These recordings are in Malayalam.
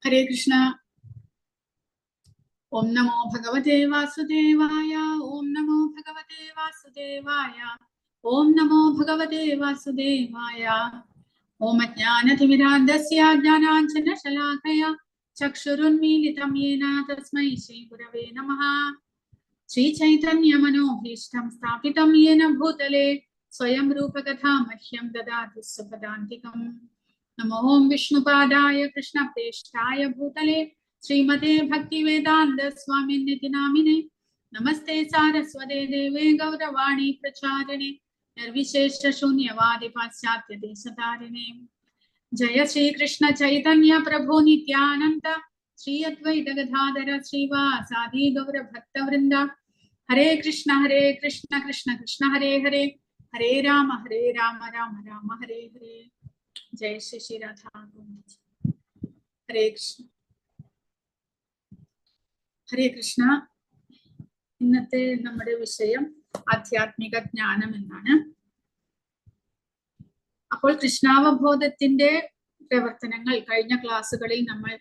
ഹരേ കൃഷ്ണ. ഓം നമോ ഭഗവതേ വാസുദേവായ. ഓം നമോ ഭഗവതേ വാസുദേവായ. ഓം നമോ ഭഗവതേ വാസുദേവായ. ഓം അജ്ഞാനതിമിരാന്ധസ്യ ജ്ഞാനാഞ്ജനശലാകയ ചക്ഷുരുന്മീലിതം യേന തസ്മൈ ശ്രീഗുരവേ നമഃ. ശ്രീചൈതന്യമനോഭീഷ്ടം സ്ഥാപിതം യേന ഭൂതലേ സ്വയം രൂപകഥാ മഹ്യം ദദാതി സുപദാന്തികം. നമോ വിഷ്ണുപാദായ കൃഷ്ണപ്രേഷ്ഠായ ഭൂതലേ ശ്രീമതേ ഭക്തിവേദാന്ത സ്വാമിനിതി നാമിനെ. നമസ്തേ സാരസ്വതേ ദേവേ ഗൗരവാണി പ്രചാരിണേ നിർവിശേഷ ശൂന്യവാദി പാശ്ചാത്യ ദേശതാരിണേ. ജയ ശ്രീകൃഷ്ണ ചൈതന്യ പ്രഭു നിത്യാനന്ദ ശ്രീ അദ്വൈത ഗദാധര ശ്രീവാസാദി ഗൗരഭക്തവൃന്ദ. ഹരേ കൃഷ്ണ കൃഷ്ണ കൃഷ്ണ ഹരേ ഹരേ, ഹരേ രാമ രാമ രാമ ഹരേ ഹരേ. ജയ ശ്രീ ശ്രീ രാധാ. ഹരേ കൃഷ്ണ ഹരേ കൃഷ്ണ. ഇന്നത്തെ നമ്മുടെ വിഷയം ആധ്യാത്മിക ജ്ഞാനം എന്നാണ്. അപ്പോൾ കൃഷ്ണാവബോധത്തിന്റെ പ്രവർത്തനങ്ങൾ കഴിഞ്ഞ ക്ലാസ്സുകളിൽ നമ്മൾ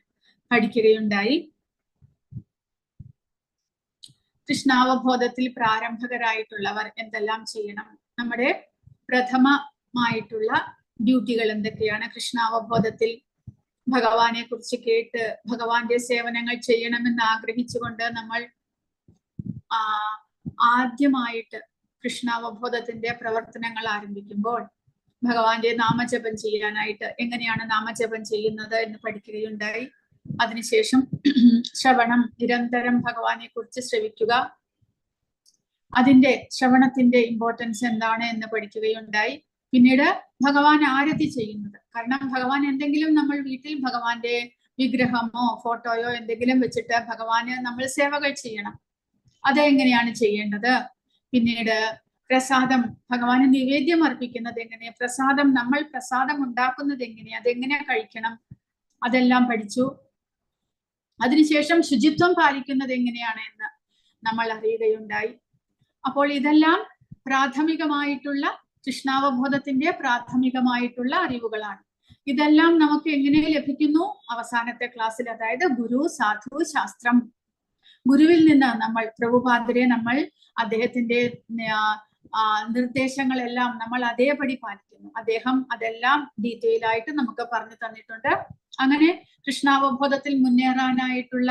പഠിക്കുകയുണ്ടായി. കൃഷ്ണാവബോധത്തിൽ പ്രാരംഭകരായിട്ടുള്ളവർ എന്തെല്ലാം ചെയ്യണം, നമ്മുടെ പ്രഥമമായിട്ടുള്ള ഡ്യൂട്ടികൾ എന്തൊക്കെയാണ്, കൃഷ്ണാവബോധത്തിൽ ഭഗവാനെ കുറിച്ച് കേട്ട് ഭഗവാന്റെ സേവനങ്ങൾ ചെയ്യണമെന്ന് ആഗ്രഹിച്ചുകൊണ്ട് നമ്മൾ ആദ്യമായിട്ട് കൃഷ്ണാവബോധത്തിന്റെ പ്രവർത്തനങ്ങൾ ആരംഭിക്കുമ്പോൾ ഭഗവാന്റെ നാമജപം ചെയ്യാനായിട്ട് എങ്ങനെയാണ് നാമജപം ചെയ്യുന്നത് എന്ന് പഠിക്കുകയുണ്ടായി. അതിനുശേഷം ശ്രവണം, നിരന്തരം ഭഗവാനെ കുറിച്ച് ശ്രവിക്കുക, അതിന്റെ ശ്രവണത്തിന്റെ ഇമ്പോർട്ടൻസ് എന്താണ് എന്ന് പഠിക്കുകയുണ്ടായി. പിന്നീട് ഭഗവാൻ ആരതി ചെയ്യുന്നത്, കാരണം ഭഗവാൻ എന്തെങ്കിലും നമ്മൾ വീട്ടിൽ ഭഗവാന്റെ വിഗ്രഹമോ ഫോട്ടോയോ എന്തെങ്കിലും വെച്ചിട്ട് ഭഗവാന് നമ്മൾ സേവകൾ ചെയ്യണം, അതെങ്ങനെയാണ് ചെയ്യേണ്ടത്. പിന്നീട് പ്രസാദം, ഭഗവാന് നിവേദ്യം അർപ്പിക്കുന്നത് എങ്ങനെ, പ്രസാദം നമ്മൾ പ്രസാദം ഉണ്ടാക്കുന്നത് എങ്ങനെ, അതെങ്ങനെ കഴിക്കണം, അതെല്ലാം പഠിച്ചു. അതിനുശേഷം ശുചിത്വം പാലിക്കുന്നത് എങ്ങനെയാണ് എന്ന് നമ്മൾ അറിയുകയുണ്ടായി. അപ്പോൾ ഇതെല്ലാം പ്രാഥമികമായിട്ടുള്ള കൃഷ്ണാവബോധത്തിന്റെ പ്രാഥമികമായിട്ടുള്ള അറിവുകളാണ്. ഇതെല്ലാം നമുക്ക് എങ്ങനെ ലഭിക്കുന്നു? അവസാനത്തെ ക്ലാസ്സിൽ, അതായത് ഗുരു, സാധു, ശാസ്ത്രം. ഗുരുവിൽ നിന്ന് നമ്മൾ പ്രഭുപാദരെ നമ്മൾ അദ്ദേഹത്തിന്റെ നിർദ്ദേശങ്ങളെല്ലാം നമ്മൾ അതേപടി പാലിക്കുന്നു. അദ്ദേഹം അതെല്ലാം ഡീറ്റെയിൽ ആയിട്ട് നമുക്ക് പറഞ്ഞു തന്നിട്ടുണ്ട്. അങ്ങനെ കൃഷ്ണാവബോധത്തിൽ മുന്നേറാനായിട്ടുള്ള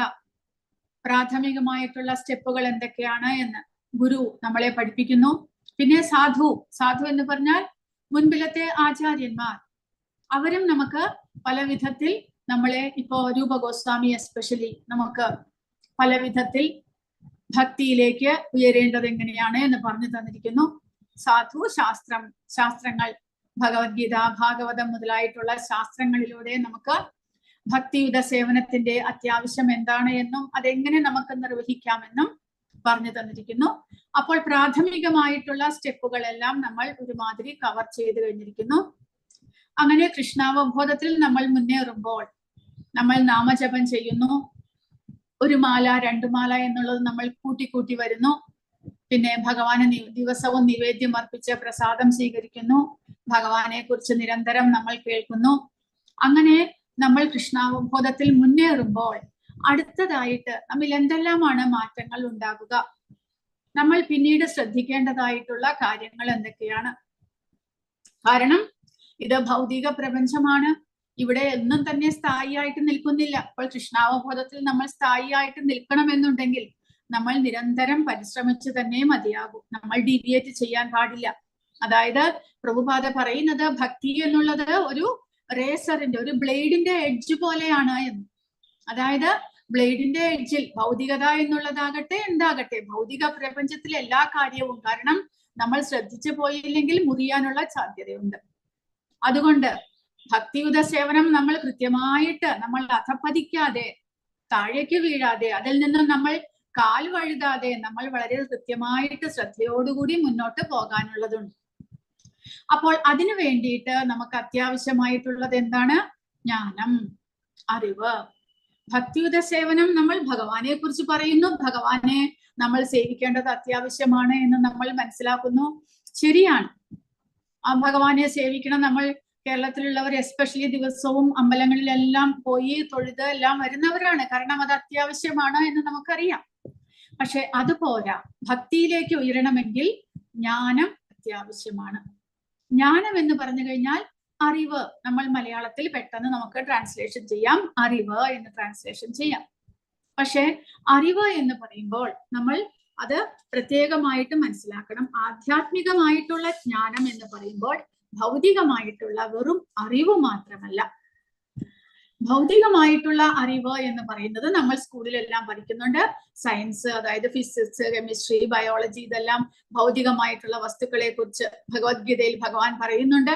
പ്രാഥമികമായിട്ടുള്ള സ്റ്റെപ്പുകൾ എന്തൊക്കെയാണ് എന്ന് ഗുരു നമ്മളെ പഠിപ്പിക്കുന്നു. പിന്നെ സാധു, സാധു എന്ന് പറഞ്ഞാൽ മുൻപിലത്തെ ആചാര്യന്മാർ, അവരും നമുക്ക് പല വിധത്തിൽ നമ്മളെ, ഇപ്പോ രൂപ ഗോസ്വാമി എസ്പെഷ്യലി നമുക്ക് പല വിധത്തിൽ ഭക്തിയിലേക്ക് ഉയരേണ്ടത് എങ്ങനെയാണ് എന്ന് പറഞ്ഞു തന്നിരിക്കുന്നു. സാധു, ശാസ്ത്രം, ശാസ്ത്രങ്ങൾ, ഭഗവത്ഗീത, ഭാഗവതം മുതലായിട്ടുള്ള ശാസ്ത്രങ്ങളിലൂടെ നമുക്ക് ഭക്തിയുത സേവനത്തിന്റെ അത്യാവശ്യം എന്താണ് എന്നും അതെങ്ങനെ നമുക്ക് നിർവഹിക്കാമെന്നും പറഞ്ഞു തന്നിരിക്കുന്നു. അപ്പോൾ പ്രാഥമികമായിട്ടുള്ള സ്റ്റെപ്പുകളെല്ലാം നമ്മൾ ഒരുമാതിരി കവർ ചെയ്ത് കഴിഞ്ഞിരിക്കുന്നു. അങ്ങനെ കൃഷ്ണാവബോധത്തിൽ നമ്മൾ മുന്നേറുമ്പോൾ നമ്മൾ നാമജപം ചെയ്യുന്നു. ഒരു മാല, 2 മാല എന്നുള്ളത് നമ്മൾ കൂട്ടി വരുന്നു. പിന്നെ ഭഗവാന് ദിവസവും നിവേദ്യം അർപ്പിച്ച് പ്രസാദം സ്വീകരിക്കുന്നു. ഭഗവാനെ കുറിച്ച് നിരന്തരം നമ്മൾ കേൾക്കുന്നു. അങ്ങനെ നമ്മൾ കൃഷ്ണാവബോധത്തിൽ മുന്നേറുമ്പോൾ അടുത്തതായിട്ട് നമ്മിൽ എന്തെല്ലാമാണ് മാറ്റങ്ങൾ ഉണ്ടാകുക, നമ്മൾ പിന്നീട് ശ്രദ്ധിക്കേണ്ടതായിട്ടുള്ള കാര്യങ്ങൾ എന്തൊക്കെയാണ്. കാരണം ഇത് ഭൗതിക പ്രപഞ്ചമാണ്, ഇവിടെ ഒന്നും തന്നെ സ്ഥായിയായിട്ട് നിൽക്കുന്നില്ല. അപ്പോൾ കൃഷ്ണാവബോധത്തിൽ നമ്മൾ സ്ഥായിയായിട്ട് നിൽക്കണമെന്നുണ്ടെങ്കിൽ നമ്മൾ നിരന്തരം പരിശ്രമിച്ചു തന്നെ മതിയാകും. നമ്മൾ ഡീവിയേറ്റ് ചെയ്യാൻ പാടില്ല. അതായത് പ്രഭുപാദ പറയുന്നത് ഭക്തി എന്നുള്ളത് ഒരു റേസറിന്റെ, ഒരു ബ്ലേഡിന്റെ എഡ്ജ് പോലെയാണ് എന്ന്. അതായത് ബ്ലേഡിന്റെ എഡ്ജിൽ ഭൗതികത എന്നുള്ളതാകട്ടെ എന്താകട്ടെ, ഭൗതിക പ്രപഞ്ചത്തിലെ എല്ലാ കാര്യവും, കാരണം നമ്മൾ ശ്രദ്ധിച്ചു പോയില്ലെങ്കിൽ മുറിയാനുള്ള സാധ്യതയുണ്ട്. അതുകൊണ്ട് ഭക്തിയുത സേവനം നമ്മൾ കൃത്യമായിട്ട്, നമ്മൾ അധപ്പതിക്കാതെ, താഴേക്ക് വീഴാതെ, അതിൽ നിന്നും നമ്മൾ കാൽ വഴുതാതെ നമ്മൾ വളരെ കൃത്യമായിട്ട് ശ്രദ്ധയോടുകൂടി മുന്നോട്ട് പോകാനുള്ളതുണ്ട്. അപ്പോൾ അതിനു വേണ്ടിയിട്ട് നമുക്ക് അത്യാവശ്യമായിട്ടുള്ളത് എന്താണ്? ജ്ഞാനം, അറിവ്. ഭക്തിയുത സേവനം, നമ്മൾ ഭഗവാനെ കുറിച്ച് പറയുന്നു, ഭഗവാനെ നമ്മൾ സേവിക്കേണ്ടത് അത്യാവശ്യമാണ് എന്ന് നമ്മൾ മനസ്സിലാക്കുന്നു. ശരിയാണ്, ആ ഭഗവാനെ സേവിക്കണം, നമ്മൾ കേരളത്തിലുള്ളവർ എസ്പെഷ്യലി ദിവസവും അമ്പലങ്ങളിലെല്ലാം പോയി തൊഴുത് എല്ലാം വരുന്നവരാണ്. കാരണം അത് അത്യാവശ്യമാണ് എന്ന് നമുക്കറിയാം. പക്ഷെ അതുപോരാ, ഭക്തിയിലേക്ക് ഉയരണമെങ്കിൽ ജ്ഞാനം അത്യാവശ്യമാണ്. ജ്ഞാനം എന്ന് പറഞ്ഞു കഴിഞ്ഞാൽ അറിവ്. നമ്മൾ മലയാളത്തിൽ പെട്ടെന്ന് നമുക്ക് ട്രാൻസ്ലേഷൻ ചെയ്യാം, അറിവ് എന്ന് ട്രാൻസ്ലേഷൻ ചെയ്യാം. പക്ഷെ അറിവ് എന്ന് പറയുമ്പോൾ നമ്മൾ അത് പ്രത്യേകമായിട്ട് മനസ്സിലാക്കണം. ആധ്യാത്മികമായിട്ടുള്ള ജ്ഞാനം എന്ന് പറയുമ്പോൾ ഭൗതികമായിട്ടുള്ള വെറും അറിവ് മാത്രമല്ല. ഭൗതികമായിട്ടുള്ള അറിവ് എന്ന് പറയുന്നത് നമ്മൾ സ്കൂളിലെല്ലാം പഠിക്കുന്നുണ്ട്. സയൻസ്, അതായത് ഫിസിക്സ്, കെമിസ്ട്രി, ബയോളജി, ഇതെല്ലാം ഭൗതികമായിട്ടുള്ള വസ്തുക്കളെ കുറിച്ച് ഭഗവത്ഗീതയിൽ ഭഗവാൻ പറയുന്നുണ്ട്.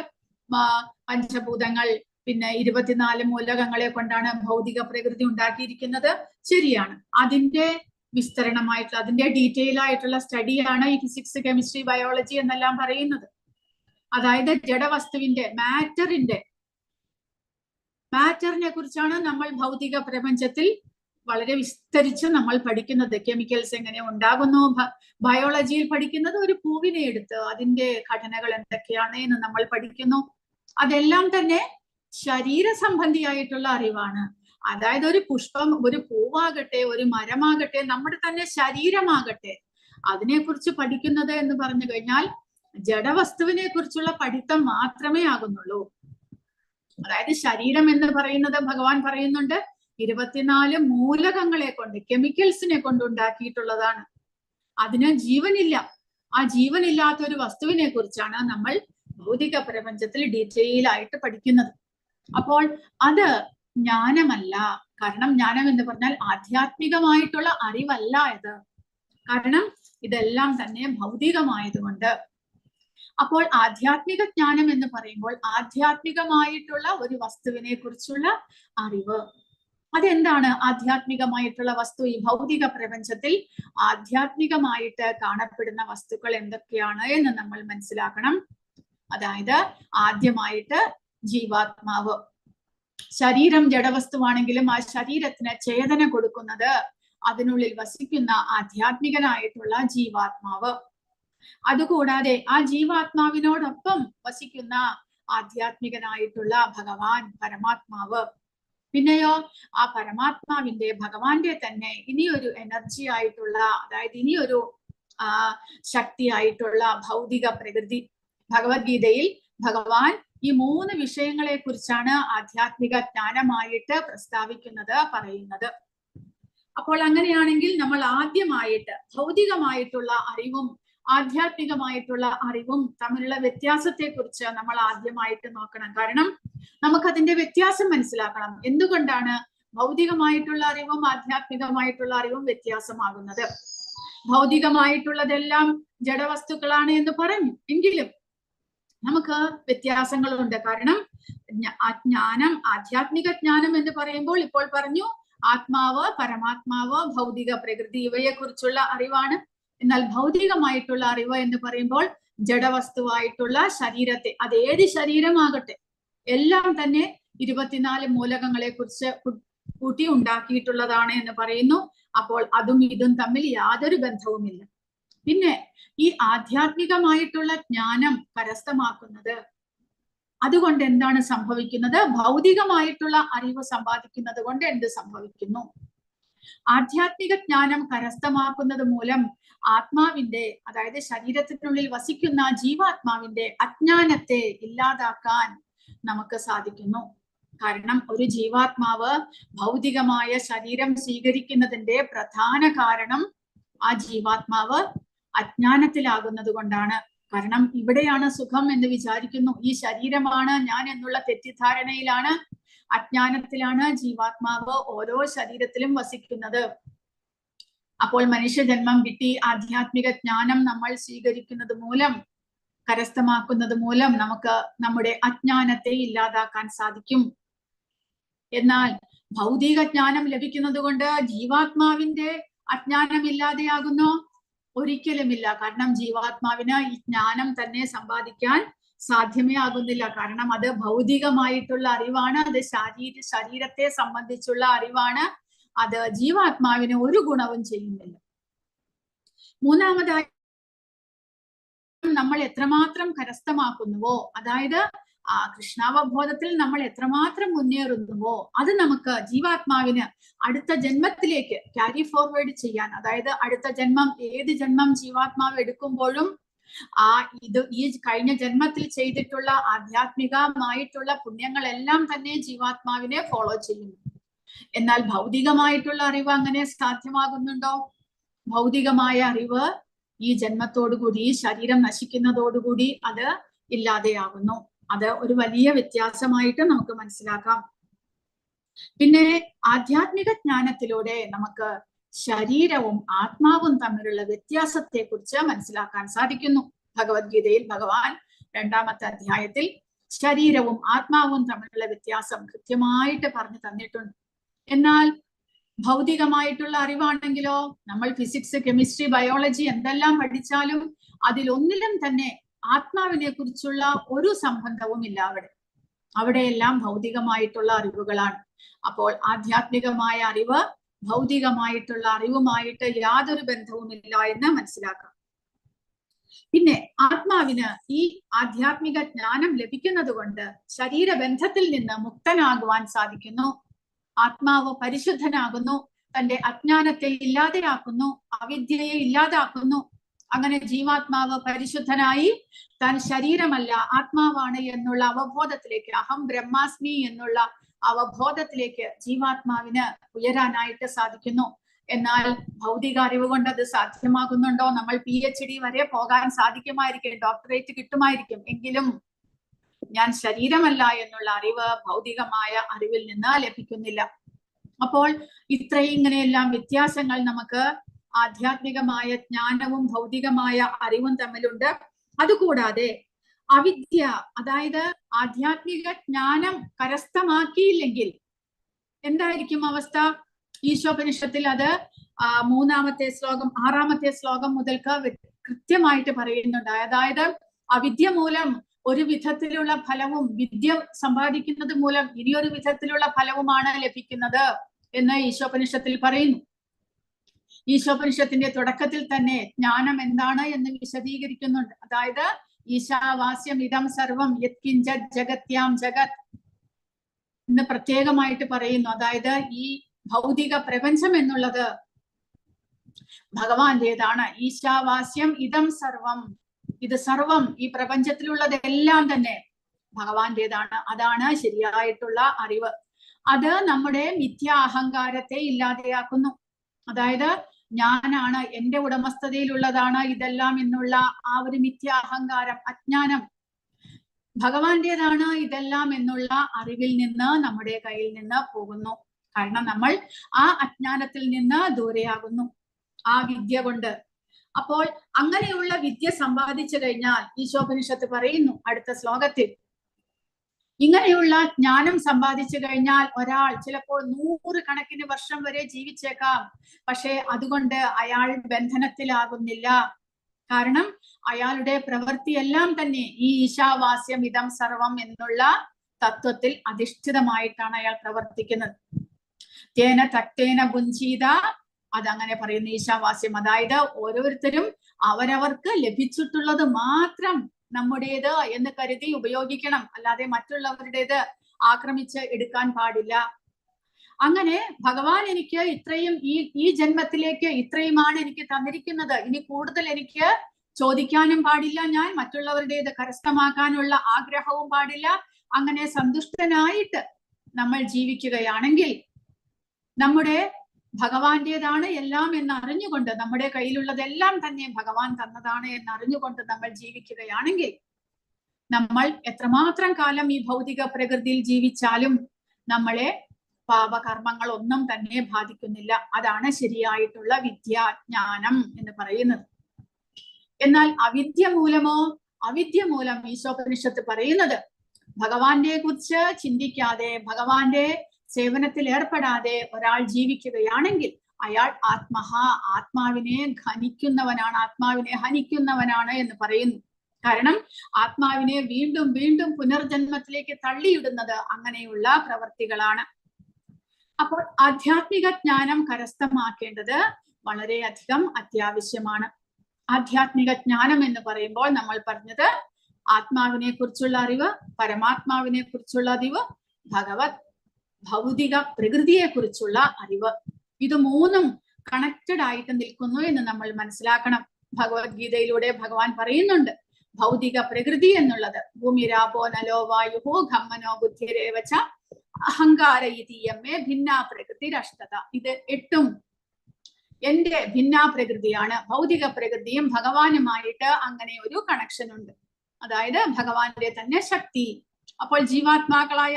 പഞ്ചഭൂതങ്ങൾ, പിന്നെ 24 മൂലകങ്ങളെ കൊണ്ടാണ് ഭൗതിക പ്രകൃതി ഉണ്ടാക്കിയിരിക്കുന്നത്. ശരിയാണ്. അതിന്റെ വിസ്തരണമായിട്ടുള്ള, അതിന്റെ ഡീറ്റെയിൽ ആയിട്ടുള്ള സ്റ്റഡിയാണ് ഈ ഫിസിക്സ്, കെമിസ്ട്രി, ബയോളജി എന്നെല്ലാം പറയുന്നത്. അതായത് ജഡവസ്തുവിന്റെ, മാറ്ററിനെ കുറിച്ചാണ് നമ്മൾ ഭൗതിക പ്രപഞ്ചത്തിൽ വളരെ വിസ്തരിച്ച് നമ്മൾ പഠിക്കുന്നത്. കെമിക്കൽസ് എങ്ങനെ ഉണ്ടാകുന്നു, ബയോളജിയിൽ പഠിക്കുന്നത് ഒരു പൂവിനെ എടുത്ത് അതിന്റെ ഘടനകൾ എന്തൊക്കെയാണ് എന്ന് നമ്മൾ പഠിക്കുന്നു. അതെല്ലാം തന്നെ ശരീര സംബന്ധിയായിട്ടുള്ള അറിവാണ്. അതായത് ഒരു പുഷ്പം, ഒരു പൂവാകട്ടെ, ഒരു മരമാകട്ടെ, നമ്മുടെ തന്നെ ശരീരമാകട്ടെ, അതിനെക്കുറിച്ച് പഠിക്കുന്നത് എന്ന് പറഞ്ഞു കഴിഞ്ഞാൽ ജഡവസ്തുവിനെ കുറിച്ചുള്ള പഠിത്തം മാത്രമേ ആകുന്നുള്ളൂ. അതായത് ശരീരം എന്ന് പറയുന്നത് ഭഗവാൻ പറയുന്നുണ്ട് 24 മൂലകങ്ങളെ കൊണ്ട്, കെമിക്കൽസിനെ കൊണ്ട് ഉണ്ടാക്കിയിട്ടുള്ളതാണ്. അതിന് ജീവനില്ല. ആ ജീവനില്ലാത്ത ഒരു വസ്തുവിനെ കുറിച്ചാണ് നമ്മൾ ഭൗതിക പ്രപഞ്ചത്തിൽ ഡീറ്റെയിൽ ആയിട്ട് പഠിക്കുന്നത്. അപ്പോൾ അത് ജ്ഞാനമല്ല. കാരണം ജ്ഞാനം എന്ന് പറഞ്ഞാൽ ആധ്യാത്മികമായിട്ടുള്ള അറിവല്ല ഇത്. കാരണം ഇതെല്ലാം തന്നെ ഭൗതികമായതുകൊണ്ട്. അപ്പോൾ ആധ്യാത്മിക ജ്ഞാനം എന്ന് പറയുമ്പോൾ ആധ്യാത്മികമായിട്ടുള്ള ഒരു വസ്തുവിനെ കുറിച്ചുള്ള അറിവ്. അതെന്താണ് ആധ്യാത്മികമായിട്ടുള്ള വസ്തു? ഈ ഭൗതിക പ്രപഞ്ചത്തിൽ ആധ്യാത്മികമായിട്ട് കാണപ്പെടുന്ന വസ്തുക്കൾ എന്തൊക്കെയാണ് എന്ന് നമ്മൾ മനസ്സിലാക്കണം. അതായത് ആദ്യമായിട്ട് ജീവാത്മാവ്. ശരീരം ജഡവസ്തുവാണെങ്കിലും ആ ശരീരത്തിന് ചേതന കൊടുക്കുന്നത് അതിനുള്ളിൽ വസിക്കുന്ന ആധ്യാത്മികനായിട്ടുള്ള ജീവാത്മാവ്. അതുകൂടാതെ ആ ജീവാത്മാവിനോടൊപ്പം വസിക്കുന്ന ആധ്യാത്മികനായിട്ടുള്ള ഭഗവാൻ, പരമാത്മാവ്. പിന്നെയോ ആ പരമാത്മാവിന്റെ, ഭഗവാന്റെ തന്നെ ഇനിയൊരു എനർജി ആയിട്ടുള്ള, അതായത് ഇനിയൊരു ശക്തിയായിട്ടുള്ള ഭൗതിക പ്രകൃതി. ഭഗവത്ഗീതയിൽ ഭഗവാൻ ഈ 3 വിഷയങ്ങളെ കുറിച്ചാണ് ആധ്യാത്മിക ജ്ഞാനമായിട്ട് പ്രസ്താവിക്കുന്നത്, പറയുന്നത്. അപ്പോൾ അങ്ങനെയാണെങ്കിൽ നമ്മൾ ആദ്യമായിട്ട് ഭൗതികമായിട്ടുള്ള അറിവും ആധ്യാത്മികമായിട്ടുള്ള അറിവും തമ്മിലുള്ള വ്യത്യാസത്തെ കുറിച്ച് നമ്മൾ ആദ്യമായിട്ട് നോക്കണം. കാരണം നമുക്കതിന്റെ വ്യത്യാസം മനസ്സിലാക്കണം. എന്തുകൊണ്ടാണ് ഭൗതികമായിട്ടുള്ള അറിവും ആധ്യാത്മികമായിട്ടുള്ള അറിവും വ്യത്യാസമാകുന്നത്? ഭൗതികമായിട്ടുള്ളതെല്ലാം ജഡവസ്തുക്കളാണ് എന്ന് പറഞ്ഞു എങ്കിലും നമുക്ക് വ്യത്യാസങ്ങളുണ്ട്. കാരണം ജ്ഞാനം, ആധ്യാത്മിക ജ്ഞാനം എന്ന് പറയുമ്പോൾ ഇപ്പോൾ പറഞ്ഞു ആത്മാവ്, പരമാത്മാവ്, ഭൗതിക പ്രകൃതി, ഇവയെ കുറിച്ചുള്ള അറിവാണ്. എന്നാൽ ഭൗതികമായിട്ടുള്ള അറിവ് എന്ന് പറയുമ്പോൾ ജഡവസ്തുവായിട്ടുള്ള ശരീരത്തെ, അത് ഏത് ശരീരമാകട്ടെ, എല്ലാം തന്നെ 24 മൂലകങ്ങളെ കുറിച്ച് കൂട്ടി ഉണ്ടാക്കിയിട്ടുള്ളതാണ് എന്ന് പറയുന്നു. അപ്പോൾ അതും ഇതും തമ്മിൽ യാതൊരു ബന്ധവുമില്ല. പിന്നെ ഈ ആധ്യാത്മികമായിട്ടുള്ള ജ്ഞാനം കരസ്ഥമാക്കുന്നത് അതുകൊണ്ട് എന്താണ് സംഭവിക്കുന്നത്? ഭൗതികമായിട്ടുള്ള അറിവ് സമ്പാദിക്കുന്നത് കൊണ്ട് എന്ത് സംഭവിക്കുന്നു? ആധ്യാത്മിക ജ്ഞാനം കരസ്ഥമാക്കുന്നത് മൂലം ആത്മാവിന്റെ, അതായത് ശരീരത്തിനുള്ളിൽ വസിക്കുന്ന ജീവാത്മാവിന്റെ അജ്ഞാനത്തെ ഇല്ലാതാക്കാൻ നമുക്ക് സാധിക്കുന്നു. കാരണം ഒരു ജീവാത്മാവ് ഭൗതികമായ ശരീരം സ്വീകരിക്കുന്നതിന്റെ പ്രധാന കാരണം ആ ജീവാത്മാവ് അജ്ഞാനത്തിലാകുന്നത് കൊണ്ടാണ്. കാരണം ഇവിടെയാണ് സുഖം എന്ന് വിചാരിക്കുന്നു, ഈ ശരീരമാണ് ഞാൻ എന്നുള്ള തെറ്റിദ്ധാരണയിലാണ്, അജ്ഞാനത്തിലാണ് ജീവാത്മാവ് ഓരോ ശരീരത്തിലും വസിക്കുന്നത്. അപ്പോൾ മനുഷ്യജന്മം കിട്ടി ആധ്യാത്മിക ജ്ഞാനം നമ്മൾ സ്വീകരിക്കുന്നത് മൂലം, കരസ്ഥമാക്കുന്നത് മൂലം നമുക്ക് നമ്മുടെ അജ്ഞാനത്തെ ഇല്ലാതാക്കാൻ സാധിക്കും. എന്നാൽ ഭൗതിക ജ്ഞാനം ലഭിക്കുന്നത് കൊണ്ട് ജീവാത്മാവിന്റെ അജ്ഞാനം ഇല്ലാതെയാകുന്നോ? ഒരിക്കലുമില്ല. കാരണം ജീവാത്മാവിന് ഈ ജ്ഞാനം തന്നെ സമ്പാദിക്കാൻ സാധ്യമേ ആകുന്നില്ല. കാരണം അത് ഭൗതികമായിട്ടുള്ള അറിവാണ്, അത് ശരീരത്തെ സംബന്ധിച്ചുള്ള അറിവാണ്. അത് ജീവാത്മാവിന് ഒരു ഗുണവും ചെയ്യുന്നില്ല. മൂന്നാമതായി നമ്മൾ എത്രമാത്രം കരസ്ഥമാക്കുന്നുവോ, അതായത് ആ കൃഷ്ണാവബോധത്തിൽ നമ്മൾ എത്രമാത്രം മുന്നേറുന്നുവോ അത് നമുക്ക് ജീവാത്മാവിന് അടുത്ത ജന്മത്തിലേക്ക് ക്യാരി ഫോർവേഡ് ചെയ്യാൻ, അതായത് അടുത്ത ജന്മം, ഏത് ജന്മം ജീവാത്മാവ് എടുക്കുമ്പോഴും ഈ കഴിഞ്ഞ ജന്മത്തിൽ ചെയ്തിട്ടുള്ള ആധ്യാത്മികമായിട്ടുള്ള പുണ്യങ്ങളെല്ലാം തന്നെ ജീവാത്മാവിനെ ഫോളോ ചെയ്യുന്നു. എന്നാൽ ഭൗതികമായിട്ടുള്ള അറിവ് അങ്ങനെ സാധ്യമാകുന്നുണ്ടോ? ഭൗതികമായ അറിവ് ഈ ജന്മത്തോടുകൂടി, ശരീരം നശിക്കുന്നതോടുകൂടി അത് ഇല്ലാതെയാകുന്നു. അത് ഒരു വലിയ വ്യത്യാസമായിട്ട് നമുക്ക് മനസ്സിലാക്കാം. പിന്നെ ആധ്യാത്മിക ജ്ഞാനത്തിലൂടെ നമുക്ക് ശരീരവും ആത്മാവും തമ്മിലുള്ള വ്യത്യാസത്തെ കുറിച്ച് മനസ്സിലാക്കാൻ സാധിക്കുന്നു. ഭഗവത്ഗീതയിൽ ഭഗവാൻ 2-ാമത്തെ അധ്യായത്തിൽ ശരീരവും ആത്മാവും തമ്മിലുള്ള വ്യത്യാസം കൃത്യമായിട്ട് പറഞ്ഞു തന്നിട്ടുണ്ട്. എന്നാൽ ഭൗതികമായിട്ടുള്ള അറിവാണെങ്കിലോ, നമ്മൾ ഫിസിക്സ്, കെമിസ്ട്രി, ബയോളജി എന്തെല്ലാം പഠിച്ചാലും അതിലൊന്നിലും തന്നെ ആത്മാവിനെ കുറിച്ചുള്ള ഒരു സംബന്ധവും ഇല്ല. അവിടെയെല്ലാം ഭൗതികമായിട്ടുള്ള അറിവുകളാണ്. അപ്പോൾ ആധ്യാത്മികമായ അറിവ് ഭൗതികമായിട്ടുള്ള അറിവുമായിട്ട് യാതൊരു ബന്ധവുമില്ല എന്ന് മനസ്സിലാക്കാം. പിന്നെ ആത്മാവിന് ഈ ആധ്യാത്മിക ജ്ഞാനം ലഭിക്കുന്നത് കൊണ്ട് ശരീരബന്ധത്തിൽ നിന്ന് മുക്തനാകുവാൻ സാധിക്കുന്നു. ആത്മാവ് പരിശുദ്ധനാകുന്നു, തന്റെ അജ്ഞാനത്തെ ഇല്ലാതെയാക്കുന്നു, അവിദ്യയെ ഇല്ലാതാക്കുന്നു. അങ്ങനെ ജീവാത്മാവ് പരിശുദ്ധനായി താൻ ശരീരമല്ല ആത്മാവാണ് എന്നുള്ള അവബോധത്തിലേക്ക്, അഹം ബ്രഹ്മാസ്മി എന്നുള്ള അവബോധത്തിലേക്ക് ജീവാത്മാവിന് ഉയരാനായിട്ട് സാധിക്കുന്നു. എന്നാൽ ഭൗതിക അറിവ് കൊണ്ട് അത് സാധ്യമാകുന്നുണ്ടോ? നമ്മൾ PhD വരെ പോകാൻ സാധിക്കുമായിരിക്കും, ഡോക്ടറേറ്റ് കിട്ടുമായിരിക്കും. എങ്കിലും ഞാൻ ശരീരമല്ല എന്നുള്ള അറിവ് ഭൗതികമായ അറിവിൽ നിന്ന് ലഭിക്കുന്നില്ല. അപ്പോൾ ഇങ്ങനെയെല്ലാം വ്യത്യാസങ്ങൾ നമുക്ക് ആധ്യാത്മികമായ ജ്ഞാനവും ഭൗതികമായ അറിവും തമ്മിലുണ്ട്. അതുകൂടാതെ അവിദ്യ, അതായത് ആധ്യാത്മിക ജ്ഞാനം കരസ്ഥമാക്കിയില്ലെങ്കിൽ എന്തായിരിക്കും അവസ്ഥ? ഈശോപനിഷത്തിൽ അത് 3-ാമത്തെ ശ്ലോകം 6-ാമത്തെ ശ്ലോകം മുതൽക്ക് കൃത്യമായിട്ട് പറയുന്നുണ്ട്. അതായത് അവിദ്യ മൂലം ഒരു വിധത്തിലുള്ള ഫലവും വിദ്യ സമ്പാദിക്കുന്നത് മൂലം ഇനിയൊരു വിധത്തിലുള്ള ഫലവുമാണ് ലഭിക്കുന്നത് എന്ന് ഈശോപനിഷത്തിൽ പറയുന്നു. ഈശോപനിഷത്തിന്റെ തുടക്കത്തിൽ തന്നെ ജ്ഞാനം എന്താണ് എന്ന് വിശദീകരിക്കുന്നുണ്ട്. അതായത് ഈശാവാസ്യം ഇതം സർവം യത്കിഞ്ചത് ജഗത്യാം ജഗത് എന്ന് പ്രത്യേകമായിട്ട് പറയുന്നു. അതായത് ഈ ഭൗതിക പ്രപഞ്ചം എന്നുള്ളത് ഭഗവാന്റേതാണ്. ഈശാവാസ്യം ഇതം സർവം, ഇത് സർവം, ഈ പ്രപഞ്ചത്തിലുള്ളതെല്ലാം തന്നെ ഭഗവാന്റേതാണ്. അതാണ് ശരിയായിട്ടുള്ള അറിവ്. അത് നമ്മുടെ മിഥ്യാ അഹങ്കാരത്തെ ഇല്ലാതെയാക്കുന്നു. അതായത് ഞാനാണ്, എന്റെ ഉടമസ്ഥതയിലുള്ളതാണ് ഇതെല്ലാം എന്നുള്ള ആ ഒരു മിഥ്യാ അഹങ്കാരം, അജ്ഞാനം, ഭഗവാന്റേതാണ് ഇതെല്ലാം എന്നുള്ള അറിവിൽ നിന്ന് നമ്മുടെ കയ്യിൽ നിന്ന് പോകുന്നു. കാരണം നമ്മൾ ആ അജ്ഞാനത്തിൽ നിന്ന് ദൂരെയാകുന്നു ആ വിദ്യ കൊണ്ട്. അപ്പോൾ അങ്ങനെയുള്ള വിദ്യ സമ്പാദിച്ചു കഴിഞ്ഞാൽ ഈശോപനിഷത്ത് പറയുന്നു അടുത്ത ശ്ലോകത്തിൽ, ഇങ്ങനെയുള്ള ജ്ഞാനം സമ്പാദിച്ചു കഴിഞ്ഞാൽ ഒരാൾ ചിലപ്പോൾ 100 കണക്കിന് വർഷം വരെ ജീവിച്ചേക്കാം. പക്ഷെ അതുകൊണ്ട് അയാൾ ബന്ധനത്തിലാകുന്നില്ല. കാരണം അയാളുടെ പ്രവൃത്തിയെല്ലാം തന്നെ ഈ ഈശാവാസ്യം ഇതം സർവം എന്നുള്ള തത്വത്തിൽ അധിഷ്ഠിതമായിട്ടാണ് അയാൾ പ്രവർത്തിക്കുന്നത്. തേന തട്ടേന പുഞ്ചീത, അതങ്ങനെ പറയുന്നു ഈശാവാസ്യം. അതായത് ഓരോരുത്തരും അവരവർക്ക് ലഭിച്ചിട്ടുള്ളത് മാത്രം നമ്മുടേത് എന്ന് കരുതി ഉപയോഗിക്കണം, അല്ലാതെ മറ്റുള്ളവരുടേത് ആക്രമിച്ച് എടുക്കാൻ പാടില്ല. അങ്ങനെ ഭഗവാൻ എനിക്ക് ഇത്രയും ഈ ജന്മത്തിലേക്ക് ഇത്രയുമാണ് എനിക്ക് തന്നിരിക്കുന്നത്, ഇനി കൂടുതൽ എനിക്ക് ചോദിക്കാനും പാടില്ല, ഞാൻ മറ്റുള്ളവരുടേത് കരസ്ഥമാക്കാനുള്ള ആഗ്രഹവും പാടില്ല. അങ്ങനെ സന്തുഷ്ടനായിട്ട് നമ്മൾ ജീവിക്കുകയാണെങ്കിൽ, നമ്മുടെ ഭഗവാന്റേതാണ് എല്ലാം എന്ന് അറിഞ്ഞുകൊണ്ട്, നമ്മുടെ കയ്യിലുള്ളതെല്ലാം തന്നെ ഭഗവാൻ തന്നതാണ് എന്ന് അറിഞ്ഞുകൊണ്ട് നമ്മൾ ജീവിക്കുകയാണെങ്കിൽ, നമ്മൾ എത്രമാത്രം കാലം ഈ ഭൗതിക പ്രകൃതിയിൽ ജീവിച്ചാലും നമ്മളെ പാപകർമ്മങ്ങൾ ഒന്നും തന്നെ ബാധിക്കുന്നില്ല. അതാണ് ശരിയായിട്ടുള്ള വിദ്യാജ്ഞാനം എന്ന് പറയുന്നത്. എന്നാൽ അവിദ്യ മൂലമോ, അവിദ്യ മൂലം ഈശോപനിഷത്ത് പറയുന്നത് ഭഗവാന്റെ കുറിച്ച് ചിന്തിക്കാതെ, ഭഗവാന്റെ സേവനത്തിൽ ഏർപ്പെടാതെ ഒരാൾ ജീവിക്കുകയാണെങ്കിൽ അയാൾ ആത്മാവിനെ ഖനിക്കുന്നവനാണ്, ആത്മാവിനെ ഹനിക്കുന്നവനാണ് എന്ന് പറയുന്നു. കാരണം ആത്മാവിനെ വീണ്ടും വീണ്ടും പുനർജന്മത്തിലേക്ക് തള്ളിയിടുന്നത് അങ്ങനെയുള്ള പ്രവർത്തികളാണ്. അപ്പോൾ ആധ്യാത്മിക ജ്ഞാനം കരസ്ഥമാക്കേണ്ടത് വളരെയധികം അത്യാവശ്യമാണ്. ആധ്യാത്മിക ജ്ഞാനം എന്ന് പറയുമ്പോൾ നമ്മൾ പറഞ്ഞത് ആത്മാവിനെ കുറിച്ചുള്ള അറിവ്, പരമാത്മാവിനെ കുറിച്ചുള്ള അറിവ്, ഭഗവത് ഭൗതിക പ്രകൃതിയെ കുറിച്ചുള്ള അറിവ്. ഇത് മൂന്നും കണക്റ്റഡ് ആയിട്ട് നിൽക്കുന്നു എന്ന് നമ്മൾ മനസ്സിലാക്കണം. ഭഗവത്ഗീതയിലൂടെ ഭഗവാൻ പറയുന്നുണ്ട്, ഭൗതിക പ്രകൃതി എന്നുള്ളത് ഭൂമിരാപോ നലോ വായുഹോ ഖമ്മനോ ബുദ്ധിരേവച അഹങ്കാര ഇതീയമ്മേ ഭിന്നാ പ്രകൃതിരഷ്ടത. ഇത് 8ഉം എന്റെ ഭിന്നാ പ്രകൃതിയാണ്. ഭൗതിക പ്രകൃതിയും ഭഗവാനുമായിട്ട് അങ്ങനെ ഒരു കണക്ഷൻ ഉണ്ട്. അതായത് ഭഗവാന്റെ തന്നെ ശക്തി. അപ്പോൾ ജീവാത്മാക്കളായ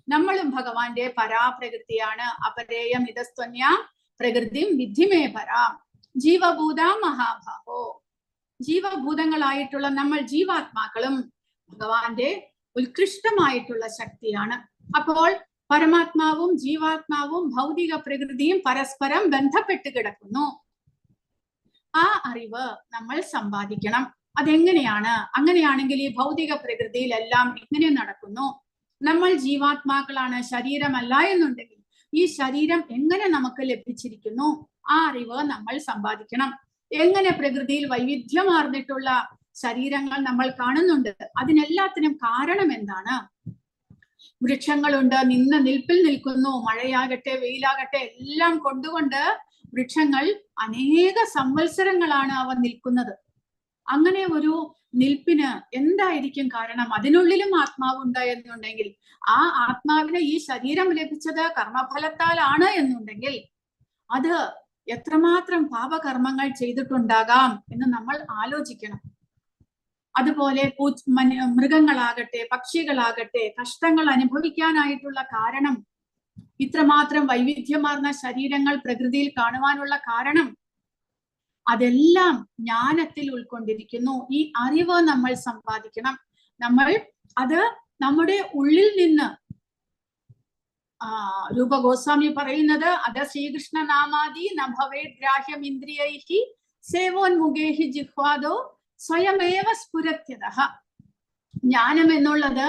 നമ്മളും ഭഗവാന്റെ പരാപ്രകൃതിയാണ്. അപരേയം ഇതസ്ത്വന്യാം പ്രകൃതിം വിദ്ധിമേ പരാം ജീവഭൂതാ മഹാഭാവോ. ജീവഭൂതങ്ങളായിട്ടുള്ള നമ്മൾ ജീവാത്മാക്കളും ഭഗവാന്റെ ഉത്കൃഷ്ടമായിട്ടുള്ള ശക്തിയാണ്. അപ്പോൾ പരമാത്മാവും ജീവാത്മാവും ഭൗതിക പ്രകൃതിയും പരസ്പരം ബന്ധപ്പെട്ട് കിടക്കുന്നു. ആ അറിവ് നമ്മൾ സമ്പാദിക്കണം. അതെങ്ങനെയാണ്? അങ്ങനെയാണെങ്കിൽ ഈ ഭൗതിക പ്രകൃതിയിലെല്ലാം എങ്ങനെ നടക്കുന്നു? നമ്മൾ ജീവാത്മാക്കളാണ്, ശരീരമല്ല എന്നുണ്ടെങ്കിൽ ഈ ശരീരം എങ്ങനെ നമുക്ക് ലഭിച്ചിരിക്കുന്നു? ആ അറിവ് നമ്മൾ സമ്പാദിക്കണം. എങ്ങനെ പ്രകൃതിയിൽ വൈവിധ്യമാർന്നിട്ടുള്ള ശരീരങ്ങൾ നമ്മൾ കാണുന്നുണ്ട്? അതിനെല്ലാത്തിനും കാരണം എന്താണ്? വൃക്ഷങ്ങളുണ്ട്, നിൽപ്പിൽ നിൽക്കുന്നു. മഴയാകട്ടെ വെയിലാകട്ടെ എല്ലാം കൊണ്ടുകൊണ്ട് വൃക്ഷങ്ങൾ അനേക സംവത്സരങ്ങളാണ് അവ നിൽക്കുന്നത്. അങ്ങനെ ഒരു നിൽപ്പിന് എന്തായിരിക്കും കാരണം? അതിനുള്ളിലും ആത്മാവുണ്ട് എന്നുണ്ടെങ്കിൽ, ആ ആത്മാവിന് ഈ ശരീരം ലഭിച്ചത് കർമ്മഫലത്താലാണ് എന്നുണ്ടെങ്കിൽ അത് എത്രമാത്രം പാപകർമ്മങ്ങൾ ചെയ്തിട്ടുണ്ടാകാം എന്ന് നമ്മൾ ആലോചിക്കണം. അതുപോലെ മൃഗങ്ങളാകട്ടെ പക്ഷികളാകട്ടെ കഷ്ടങ്ങൾ അനുഭവിക്കാനായിട്ടുള്ള കാരണം, ഇത്രമാത്രം വൈവിധ്യമാർന്ന ശരീരങ്ങൾ പ്രകൃതിയിൽ കാണുവാനുള്ള കാരണം, അതെല്ലാം ജ്ഞാനത്തിൽ ഉൾക്കൊണ്ടിരിക്കുന്നു. ഈ അറിവ് നമ്മൾ സമ്പാദിക്കണം. നമ്മൾ അത് നമ്മുടെ ഉള്ളിൽ നിന്ന്, രൂപ ഗോസ്വാമി പറയുന്നത്, അത ശ്രീകൃഷ്ണ നാമാദി നഭവേ ഗ്രാഹ്യം ഇന്ദ്രിയൈഹി സേവോന്മുഖേഹി ജിഹ്വാദോ സ്വയമേവ സ്ഫുരത്യതഃ. ജ്ഞാനം എന്നുള്ളത്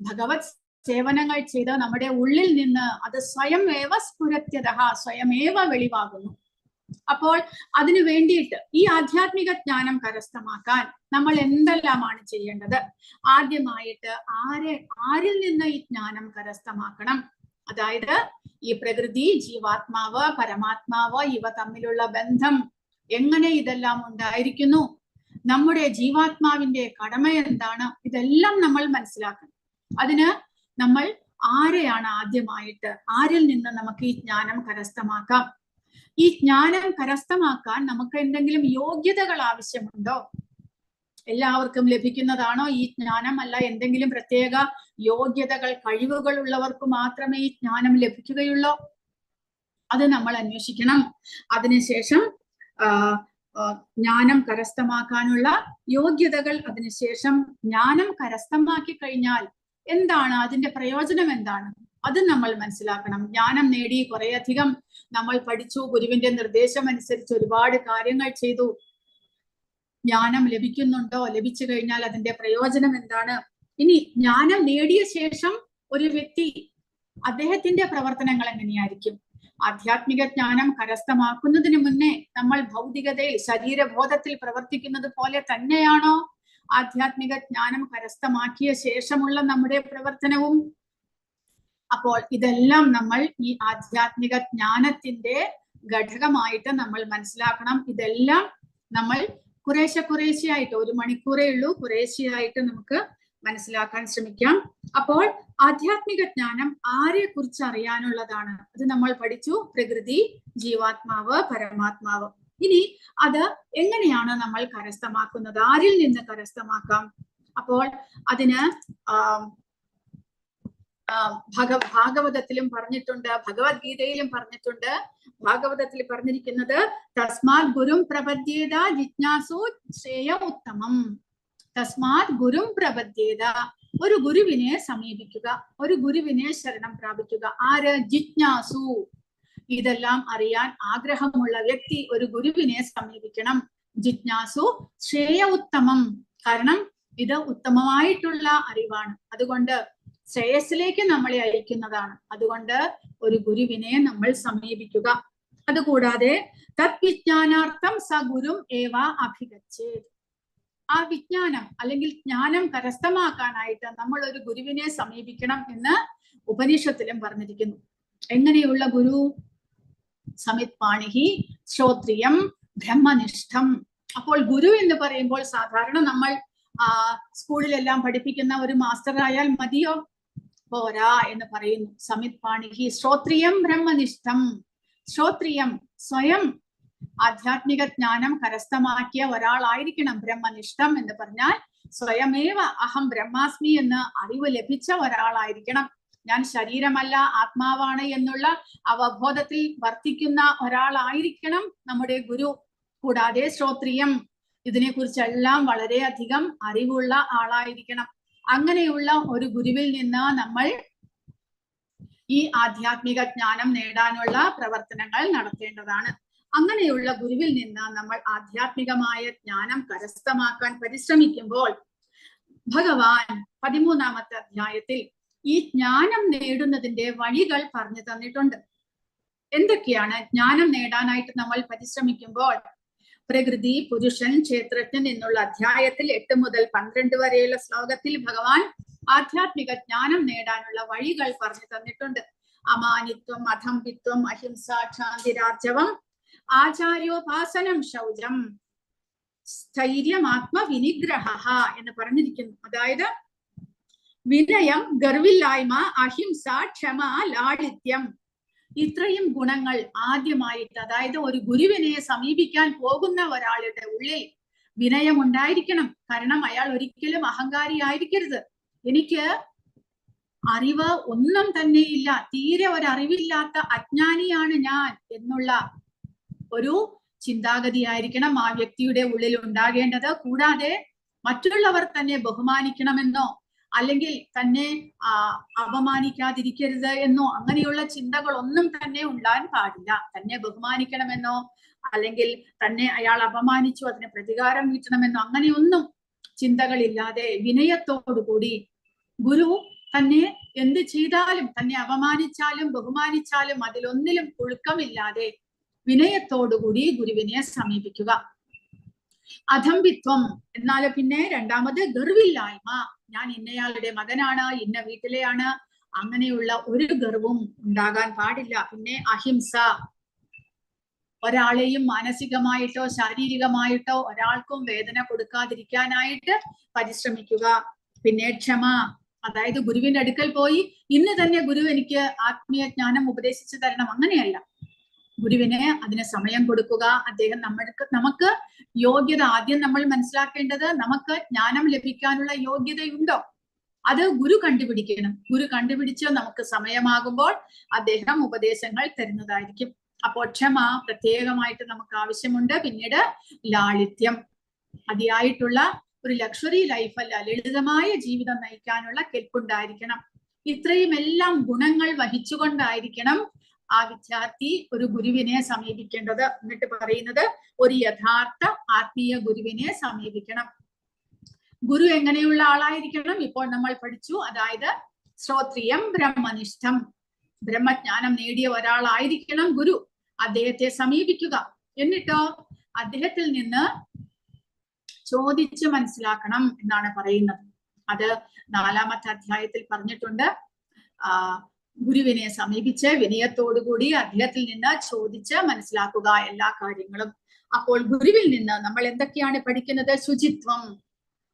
ഭഗവത് സേവനങ്ങൾ ചെയ്ത് നമ്മുടെ ഉള്ളിൽ നിന്ന് അത് സ്വയമേവ സ്ഫുരത്യതഃ, സ്വയമേവ വെളിവാകുന്നു. അപ്പോൾ അതിനു വേണ്ടിയിട്ട് ഈ ആധ്യാത്മിക ജ്ഞാനം കരസ്ഥമാക്കാൻ നമ്മൾ എന്തെല്ലാമാണ് ചെയ്യേണ്ടത്? ആദ്യമായിട്ട് ആരിൽ നിന്ന് ഈ ജ്ഞാനം കരസ്ഥമാക്കണം? അതായത് ഈ പ്രകൃതി, ജീവാത്മാവ്, പരമാത്മാവ്, ഇവ തമ്മിലുള്ള ബന്ധം എങ്ങനെ ഇതെല്ലാം ഉണ്ടായിരിക്കുന്നു? നമ്മുടെ ജീവാത്മാവിന്റെ കടമ എന്താണ്? ഇതെല്ലാം നമ്മൾ മനസ്സിലാക്കണം. അതിന് നമ്മൾ ആരെയാണ് ആദ്യമായിട്ട്, ആരിൽ നിന്ന് നമുക്ക് ഈ ജ്ഞാനം കരസ്ഥമാക്കാം? ഈ ജ്ഞാനം കരസ്ഥമാക്കാൻ നമുക്ക് എന്തെങ്കിലും യോഗ്യതകൾ ആവശ്യമുണ്ടോ? എല്ലാവർക്കും ലഭിക്കുന്നതാണോ ഈ ജ്ഞാനം? അല്ല, എന്തെങ്കിലും പ്രത്യേക യോഗ്യതകൾ, കഴിവുകൾ ഉള്ളവർക്ക് മാത്രമേ ഈ ജ്ഞാനം ലഭിക്കുകയുള്ളൂ? അത് നമ്മൾ അന്വേഷിക്കണം. അതിനുശേഷം ജ്ഞാനം കരസ്ഥമാക്കാനുള്ള യോഗ്യതകൾ, അതിനുശേഷം ജ്ഞാനം കരസ്ഥമാക്കി കഴിഞ്ഞാൽ എന്താണ് അതിന്റെ പ്രയോജനം, എന്താണ് അത് നമ്മൾ മനസ്സിലാക്കണം. ജ്ഞാനം നേടി കുറേയധികം നമ്മൾ പഠിച്ചു, ഗുരുവിന്റെ നിർദ്ദേശം അനുസരിച്ച് ഒരുപാട് കാര്യങ്ങൾ ചെയ്തു. ജ്ഞാനം ലഭിക്കുന്നുണ്ടോ? ലഭിച്ചു കഴിഞ്ഞാൽ അതിന്റെ പ്രയോജനം എന്താണ്? ഇനി ജ്ഞാനം നേടിയ ശേഷം ഒരു വ്യക്തി, അദ്ദേഹത്തിന്റെ പ്രവർത്തനങ്ങൾ എങ്ങനെയായിരിക്കും? ആധ്യാത്മിക ജ്ഞാനം കരസ്ഥമാക്കുന്നതിന് മുന്നേ നമ്മൾ ഭൗതികതയിൽ ശരീരബോധത്തിൽ പ്രവർത്തിക്കുന്നത് പോലെ തന്നെയാണോ ആധ്യാത്മിക ജ്ഞാനം കരസ്ഥമാക്കിയ ശേഷമുള്ള നമ്മുടെ പ്രവർത്തനവും? അപ്പോൾ ഇതെല്ലാം നമ്മൾ ഈ ആധ്യാത്മിക ജ്ഞാനത്തിന്റെ ഘടകമായിട്ട് നമ്മൾ മനസ്സിലാക്കണം. ഇതെല്ലാം നമ്മൾ കുറേശ്ശെയായിട്ട്, 1 മണിക്കൂറേ ഉള്ളൂ, കുറേശ്ശെയായിട്ട് നമുക്ക് മനസ്സിലാക്കാൻ ശ്രമിക്കാം. അപ്പോൾ ആധ്യാത്മിക ജ്ഞാനം ആരെ കുറിച്ച് അറിയാനുള്ളതാണ്? അത് നമ്മൾ പഠിച്ചു, പ്രകൃതി, ജീവാത്മാവ്, പരമാത്മാവ്. ഇനി അത് എങ്ങനെയാണ് നമ്മൾ കരസ്ഥമാക്കുന്നത്? ആരിൽ നിന്ന് കരസ്ഥമാക്കാം? അപ്പോൾ അതിന് ഭാഗവതത്തിലും പറഞ്ഞിട്ടുണ്ട്, ഭഗവത്ഗീതയിലും പറഞ്ഞിട്ടുണ്ട്. ഭാഗവതത്തിൽ പറഞ്ഞിരിക്കുന്നത് തസ്മാത് ഗുരും പ്രപദ്യേത ജിജ്ഞാസു ശ്രേയ ഉത്തമം. തസ്മാത് ഗുരും പ്രപദ്യേത, ഒരു ഗുരുവിനെ സമീപിക്കുക, ഒരു ഗുരുവിനെ ശരണം പ്രാപിക്കുക. ആര്? ജിജ്ഞാസു. ഇതെല്ലാം അറിയാൻ ആഗ്രഹമുള്ള വ്യക്തി ഒരു ഗുരുവിനെ സമീപിക്കണം. ജിജ്ഞാസു ശ്രേയ ഉത്തമം, കാരണം ഇത് ഉത്തമമായിട്ടുള്ള അറിവാണ്. അതുകൊണ്ട് ശ്രേയസ്സിലേക്ക് നമ്മളെ അയക്കുന്നതാണ്. അതുകൊണ്ട് ഒരു ഗുരുവിനെ നമ്മൾ സമീപിക്കുക. അതുകൂടാതെ തദ്വിജ്ഞാനാർത്ഥം സ ഗുരും ഏവ അഭിഗച്ഛേത്. ആ വിജ്ഞാനം അല്ലെങ്കിൽ ജ്ഞാനം കരസ്ഥമാക്കാനായിട്ട് നമ്മൾ ഒരു ഗുരുവിനെ സമീപിക്കണം എന്ന് ഉപനിഷത്തിലും പറഞ്ഞിരിക്കുന്നു. എങ്ങനെയുള്ള ഗുരു? സമിത് പാണിഹി ശ്രോത്രിയം ബ്രഹ്മനിഷ്ഠം. അപ്പോൾ ഗുരു എന്ന് പറയുമ്പോൾ സാധാരണ നമ്മൾ സ്കൂളിലെല്ലാം പഠിപ്പിക്കുന്ന ഒരു മാസ്റ്റർ ആയാൽ മതിയോ? പോരാ എന്ന് പറയുന്നു. സമിത് പാണിഹി ശ്രോത്രിയം ബ്രഹ്മനിഷ്ഠം. ശ്രോത്രിയം സ്വയം ആധ്യാത്മിക ജ്ഞാനം കരസ്ഥമാക്കിയ ഒരാളായിരിക്കണം. ബ്രഹ്മനിഷ്ഠം എന്ന് പറഞ്ഞാൽ സ്വയമേവ അഹം ബ്രഹ്മാസ്മി എന്ന് അറിവ് ലഭിച്ച ഒരാളായിരിക്കണം. ഞാൻ ശരീരമല്ല ആത്മാവാണ് എന്നുള്ള അവബോധത്തിൽ വർത്തിക്കുന്ന ഒരാളായിരിക്കണം നമ്മുടെ ഗുരു. കൂടാതെ ശ്രോത്രിയം, ഇതിനെക്കുറിച്ചെല്ലാം വളരെയധികം അറിവുള്ള ആളായിരിക്കണം. അങ്ങനെയുള്ള ഒരു ഗുരുവിൽ നിന്ന് നമ്മൾ ഈ ആധ്യാത്മിക ജ്ഞാനം നേടാനുള്ള പ്രവർത്തനങ്ങൾ നടത്തേണ്ടതാണ്. അങ്ങനെയുള്ള ഗുരുവിൽ നിന്ന് നമ്മൾ ആധ്യാത്മികമായ ജ്ഞാനം കരസ്ഥമാക്കാൻ പരിശ്രമിക്കുമ്പോൾ ഭഗവാൻ 13-ാമത്തെ അധ്യായത്തിൽ ഈ ജ്ഞാനം നേടുന്നതിന്റെ വഴികൾ പറഞ്ഞു തന്നിട്ടുണ്ട്. എന്തൊക്കെയാണ് ജ്ഞാനം നേടാനായിട്ട് നമ്മൾ പരിശ്രമിക്കുമ്പോൾ? പ്രകൃതി, പുരുഷൻ, ക്ഷേത്രജ്ഞൻ എന്നുള്ള അധ്യായത്തിൽ 8 മുതൽ 12 വരെയുള്ള ശ്ലോകത്തിൽ ഭഗവാൻ ആധ്യാത്മിക ജ്ഞാനം നേടാനുള്ള വഴികൾ പറഞ്ഞു തന്നിട്ടുണ്ട്. അമാനിത്വം, അധംബിത്വം, അഹിംസ, ക്ഷാന്തിരാർജവം, ആചാര്യോപാസനം, ശൗചം, സ്ഥൈര്യം, ആത്മവിനിഗ്രഹ എന്ന് പറഞ്ഞിരിക്കുന്നു. അതായത് വിനയം, ഗർവില്ലായ്മ, അഹിംസ, ക്ഷമ, ലാളിത്യം, ഇത്രയും ഗുണങ്ങൾ ആദ്യമായിട്ട്, അതായത് ഒരു ഗുരുവിനെ സമീപിക്കാൻ പോകുന്ന ഒരാളുടെ ഉള്ളിൽ വിനയം ഉണ്ടായിരിക്കണം. കാരണം അയാൾ ഒരിക്കലും അഹങ്കാരി ആയിരിക്കരുത്. എനിക്ക് അറിവ് ഒന്നും തന്നെയില്ല, തീരെ ഒരറിവില്ലാത്ത അജ്ഞാനിയാണ് ഞാൻ എന്നുള്ള ഒരു ചിന്താഗതി ആയിരിക്കണം ആ വ്യക്തിയുടെ ഉള്ളിൽ ഉണ്ടാകേണ്ടത്. കൂടാതെ മറ്റുള്ളവർ തന്നെ ബഹുമാനിക്കണമെന്നോ അല്ലെങ്കിൽ തന്നെ അപമാനിക്കാതിരിക്കരുത് എന്നോ അങ്ങനെയുള്ള ചിന്തകൾ ഒന്നും തന്നെ ഉണ്ടാകാൻ പാടില്ല. തന്നെ ബഹുമാനിക്കണമെന്നോ അല്ലെങ്കിൽ തന്നെ അയാൾ അപമാനിച്ചു അതിന് പ്രതികാരം വീട്ടണമെന്നോ അങ്ങനെയൊന്നും ചിന്തകളില്ലാതെ വിനയത്തോടുകൂടി ഗുരു തന്നെ എന്ത് ചെയ്താലും, തന്നെ അപമാനിച്ചാലും ബഹുമാനിച്ചാലും അതിലൊന്നിലും ഒഴുക്കമില്ലാതെ വിനയത്തോടുകൂടി ഗുരുവിനെ സമീപിക്കുക. അധംബിത്വം എന്നാൽ പിന്നെ രണ്ടാമത് ഗർവില്ലായ്മ. ഞാൻ ഇന്നയാളുടെ മകനാണ്, ഇന്ന വീട്ടിലെയാണ്, അങ്ങനെയുള്ള ഒരു ഗർവും ഉണ്ടാകാൻ പാടില്ല. പിന്നെ അഹിംസ, ഒരാളെയും മാനസികമായിട്ടോ ശാരീരികമായിട്ടോ ഒരാൾക്കും വേദന കൊടുക്കാതിരിക്കാനായിട്ട് പരിശ്രമിക്കുക. പിന്നെ ക്ഷമ, അതായത് ഗുരുവിന്റെ അടുക്കൽ പോയി ഇന്ന് തന്നെ ഗുരു എനിക്ക് ആത്മീയ ജ്ഞാനം ഉപദേശിച്ചു തരണം, അങ്ങനെയല്ല. ഗുരുവിന് അതിന് സമയം കൊടുക്കുക. അദ്ദേഹം നമുക്ക് യോഗ്യത ആദ്യം നമ്മൾ മനസ്സിലാക്കേണ്ടത്, നമുക്ക് ജ്ഞാനം ലഭിക്കാനുള്ള യോഗ്യതയുണ്ടോ? അത് ഗുരു കണ്ടുപിടിക്കണം. ഗുരു കണ്ടുപിടിച്ച് നമുക്ക് സമയമാകുമ്പോൾ അദ്ദേഹം ഉപദേശങ്ങൾ തരുന്നതായിരിക്കും. അപ്പോൾ ക്ഷമ പ്രത്യേകമായിട്ട് നമുക്ക് ആവശ്യമുണ്ട്. പിന്നീട് ലാളിത്യം, അതിയായിട്ടുള്ള ഒരു ലക്ഷറി ലൈഫല്ല, ലളിതമായ ജീവിതം നയിക്കാനുള്ള കെൽപ്പുണ്ടായിരിക്കണം. ഇത്രയും എല്ലാം ഗുണങ്ങൾ വഹിച്ചുകൊണ്ടായിരിക്കണം ആ വിദ്യാർത്ഥി ഒരു ഗുരുവിനെ സമീപിക്കേണ്ടത്. എന്നിട്ട് പറയുന്നത് ഒരു യഥാർത്ഥ ആത്മീയ ഗുരുവിനെ സമീപിക്കണം. ഗുരു എങ്ങനെയുള്ള ആളായിരിക്കണം? ഇപ്പോൾ നമ്മൾ പഠിച്ചു. അതായത് ശ്രോത്രിയം ബ്രഹ്മനിഷ്ഠം, ബ്രഹ്മജ്ഞാനം നേടിയ ഒരാളായിരിക്കണം ഗുരു. അദ്ദേഹത്തെ സമീപിക്കുക. എന്നിട്ടോ അദ്ദേഹത്തിൽ നിന്ന് ചോദിച്ച് മനസ്സിലാക്കണം എന്നാണ് പറയുന്നത്. അത് 4-ാമത്തെ അധ്യായത്തിൽ പറഞ്ഞിട്ടുണ്ട്. ഗുരുവിനെ സമീപിച്ച് വിനയത്തോടുകൂടി അദ്ദേഹത്തിൽ നിന്ന് ചോദിച്ച് മനസ്സിലാക്കുക എല്ലാ കാര്യങ്ങളും. അപ്പോൾ ഗുരുവിൽ നിന്ന് നമ്മൾ എന്തൊക്കെയാണ് പഠിക്കുന്നത്? ശുചിത്വം.